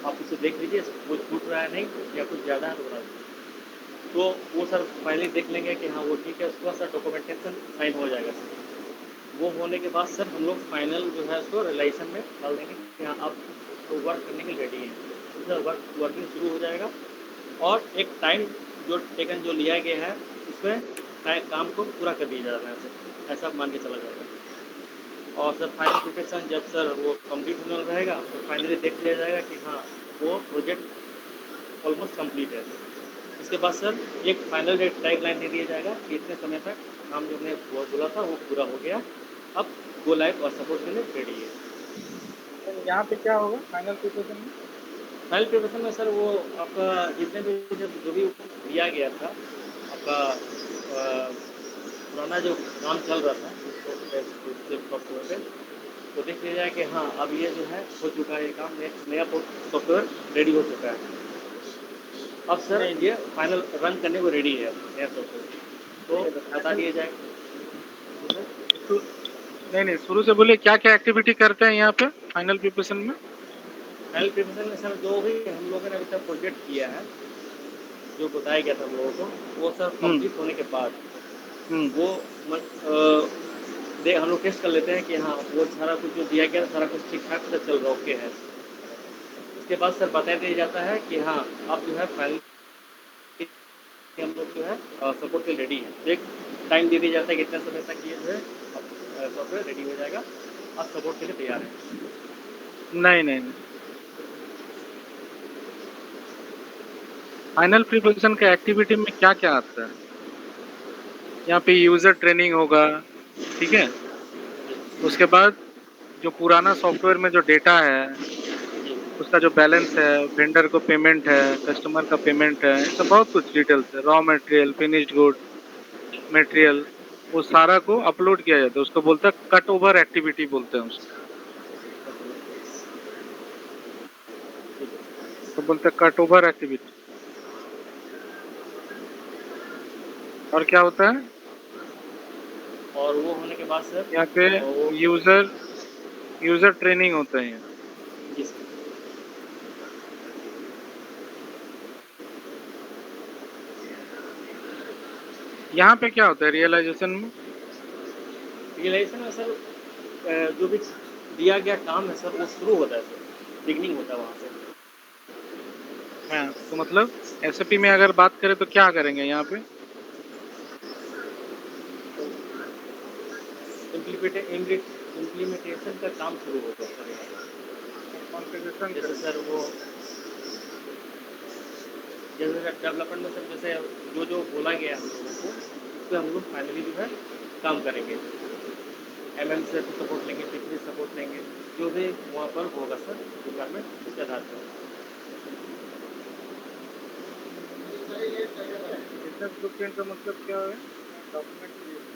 आप उसे देख लीजिए कुछ छूट रहा है नहीं या कुछ ज़्यादा है तो बता दीजिए। तो वो सर पहले ही देख लेंगे कि हाँ वो ठीक है, उसके बाद सर डॉक्यूमेंटेशन साइन हो जाएगा सर। वो होने के बाद सर हम लोग फाइनल जो है उसको रिलाइजेशन में डाल देंगे कि हाँ अब तो वर्क करने के लिए रेडी है। तो सर वर्किंग शुरू हो जाएगा और एक टाइम जो टेकन जो लिया गया है उसमें काम को पूरा कर दिया जाना है सर, ऐसा मान के चला जाएगा। और सर फाइनल प्रिपरेशन जब सर वो कंप्लीट होने वाला रहेगा तो फाइनली देख लिया जाएगा कि हाँ वो प्रोजेक्ट ऑलमोस्ट कंप्लीट है। इसके बाद सर एक फाइनल डेट टैग लाइन दे दिया जाएगा कि इतने समय तक काम जो हमने बोला था वो पूरा हो गया, अब गो लाइव और सपोर्ट के लिए रेडी है। तो यहाँ पे क्या होगा फाइनल प्रिपरेशन में? फाइनल प्रिपरेशन में सर वो आपका जितने भी जो भी दिया गया था आपका पुराना जो काम चल रहा था सॉफ्टवेयर पे तो देख लिया जाए कि हाँ अब ये जो है हो चुका है ये काम, नया सॉफ्टवेयर रेडी हो चुका है। अब सर नहीं, ये फाइनल रन करने को रेडी है नया सॉफ्टवेयर, तो नहीं, बता फाइनल दिया जाए जी सर। नहीं, शुरू से बोलिए क्या-क्या एक्टिविटी करते हैं यहाँ पे फाइनल प्रिपरेशन में? फाइनल प्रिपरेशन में सर जो भी हम लोगों ने अभी तक प्रोजेक्ट किया है जो बताया गया था हम लोगों को वो सर हुँ, कंप्लीट होने के बाद हुँ। वो हम लोग टेस्ट कर लेते हैं कि हाँ वो सारा कुछ जो दिया गया सारा कुछ ठीक ठाक से चल रहा ओके है। उसके बाद सर बता दिया जाता है कि हाँ अब जो है फाइनल हम लोग जो है सपोर्ट के रेडी है। एक टाइम दे दिया जाता है कि इतने समय तक ये जो है सॉफ्टवेयर रेडी हो जाएगा, अब सपोर्ट के लिए तैयार है। नहीं। फाइनल प्रिपरेशन का एक्टिविटी में क्या-क्या आता है? यहाँ पे यूज़र ट्रेनिंग होगा, ठीक है? उसके बाद जो पुराना सॉफ्टवेयर में जो डेटा है, जी उसका जो बैलेंस है, वेंडर को पेमेंट है, कस्टमर का पेमेंट है, ये सब बहुत कुछ डिटेल्स है। Raw material, finished good, material, वो सारा को अपलोड किया जाता है। उसको बोलते हैं कट ओवर एक्टिविटी बोलते हैं उसको। उसको बोलते हैं कट ओवर एक्टिविटी। और क्या होता है और वो होने के बाद सर यहाँ पे? वो यूजर यूजर ट्रेनिंग होता है यहाँ। जी सर। यहाँ पे क्या होता है रियलाइजेशन में? रियलाइजेशन में सर जो भी दिया गया काम है सर वो शुरू होता है सर, बिगनिंग होता है वहाँ से। हाँ, तो मतलब एसएपी में अगर बात करें तो क्या करेंगे यहाँ पे? इम्प्लीमेंटेशन का काम शुरू होता है सर यहाँ पे। कॉन्फ़िगरेशन जैसे करेंगे। सर वो जैसे डेवलपमेंट में सर जैसे जो बोला गया है हम लोगों को उस पर हम लोग फाइनली जो है काम करेंगे। MM से सपोर्ट लेंगे, टेक्निक सपोर्ट लेंगे, जो भी वहाँ पर होगा सर रिक्वायरमेंट उसके आधार पर। बिजनेस ब्लूप्रिंट का मतलब क्या है? Document creation.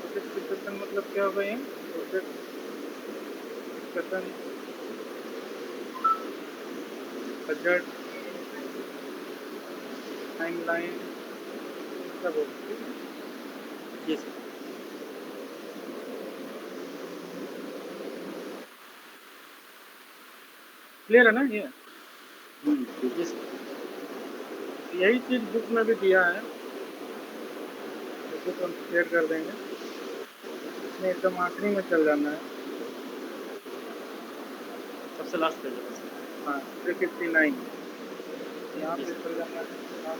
प्रोजेक्ट डिस्कशन मतलब क्या होगा ये? प्रोजेक्ट डिस्कशन, बजट, टाइमलाइन सब होगा, ठीक है? जी सर। क्लियर है ना ये? जी सर। यही चीज़ बुक में भी दिया है, तो बुक हम शेयर कर देंगे। इसमें एकदम आखिरी में चल जाना है। सबसे लास्ट पेज होगा सर। हाँ, 359 यहाँ जी पे सर। चल जाना है। हाँ,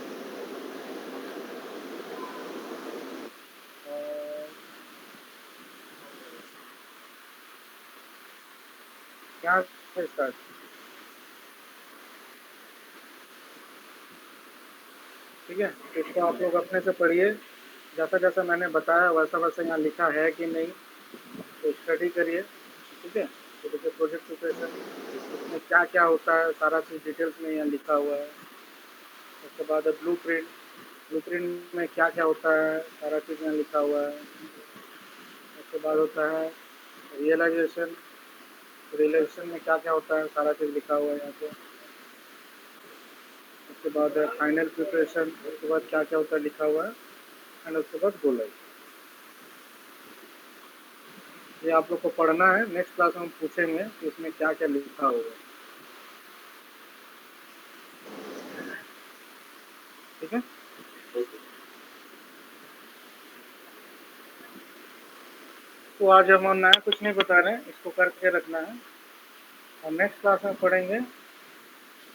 और यहाँ से स्टार्ट। ठीक है, तो इसको आप लोग अपने से पढ़िए, जैसा जैसा मैंने बताया वैसा वैसा यहाँ लिखा है कि नहीं, तो स्टडी करिए। ठीक है, तो देखिए प्रोजेक्ट प्रिपरेशन इसमें क्या क्या होता है सारा चीज़ डिटेल्स में यहाँ लिखा हुआ है। उसके बाद ब्लू प्रिंट में क्या क्या होता है सारा चीज़ यहाँ लिखा हुआ है। उसके बाद होता है रियलाइजेशन, रियलाइजेशन में क्या क्या होता है सारा चीज़ लिखा हुआ है यहाँ पे। उसके बाद फाइनल प्रिपरेशन, उसके बाद क्या क्या होता है लिखा हुआ है, एंड उसके बाद गो लाइव। ये आप लोग को पढ़ना है, नेक्स्ट क्लास में हम पूछेंगे कि इसमें क्या क्या लिखा होगा। ठीक है, तो आज हम नया कुछ नहीं बता रहे हैं, इसको करके रखना है। और नेक्स्ट क्लास में पढ़ेंगे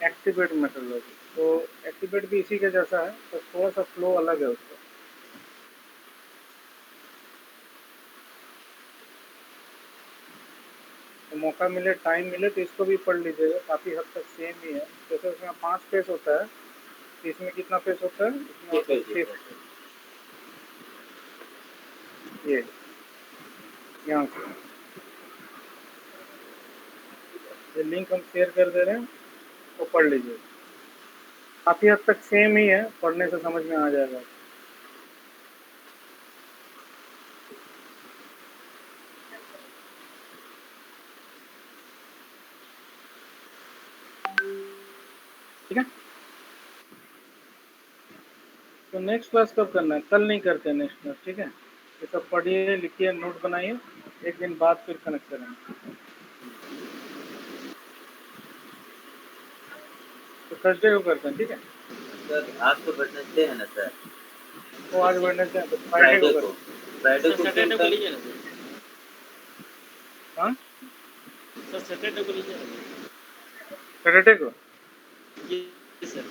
एक्टिवेट मेथोडोलॉजी। तो एक्टिवेट भी इसी के जैसा है, तो थोड़ा सा फ्लो अलग है उसका। तो मौका मिले, टाइम मिले तो इसको भी पढ़ लीजिएगा, काफ़ी हद तक सेम ही है। जैसे उसमें 5 फेस होता है, तो इसमें कितना फेस होता है? इसमें होता है 6 फेस। ये यहाँ से ये लिंक हम शेयर कर दे रहे हैं, तो पढ़ लीजिए। काफ़ी हद तक सेम ही है, पढ़ने से समझ में आ जाएगा। ठीक है, तो नेक्स्ट क्लास कब करना है? कल नहीं करते नेक्स्ट क्लास, ठीक है? ये सब पढ़िए, लिखिए, नोट बनाइए, एक दिन बाद फिर कनेक्ट करेंगे। तो थर्सडे को करते हैं, ठीक है? सर आज तो वेडनेसडे है ना सर, वो आज वेडनेसडे है, तो फ्राइडे को फ्राइडे को करते फ्राइडे सर को सेम सैटरडे को टाइम। लीजिए ना सर। हैं। हाँ, सर सैटरडे को लीजिए ना। सैटरडे को जी सर।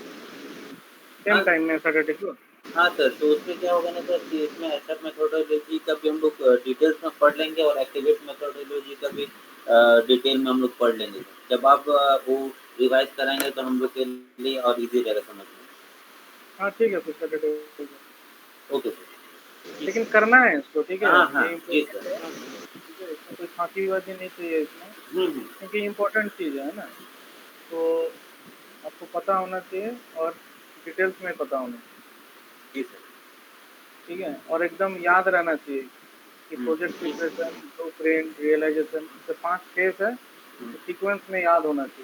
सेम हाँ टाइम में, सैटरडे को। हाँ सर, तो उसमें क्या होगा ना सर कि इसमें एसएप मेथोडोलॉजी का भी हम लोग डिटेल्स में पढ़ लेंगे और एक्टिवेट मेथोडोलॉजी का भी डिटेल में हम लोग पढ़ लेंगे सर। जब आप वो रिवाइज कराएंगे तो हम लोग के लिए और इजी रहेगा समझना। हाँ ठीक है, फिर सैटरडे को। Okay sir. जी लेकिन सर। करना है इसको, ठीक है? हाँ हाँ ये जी इम्पोर्टेंट सर। है, ठीक है? इसमें कोई फांसी वादी नहीं चाहिए इसमें, हम्म। क्योंकि इम्पोर्टेंट चीज़ है ना। तो आपको पता होना चाहिए और डिटेल्स में पता होना चाहिए। जी सर। ठीक है, और एकदम याद रहना चाहिए कि प्रोजेक्ट प्रिपरेशन, ब्लूप्रिंट, रियलाइजेशन, ये 5 फेज है, सीक्वेंस में याद होना चाहिए।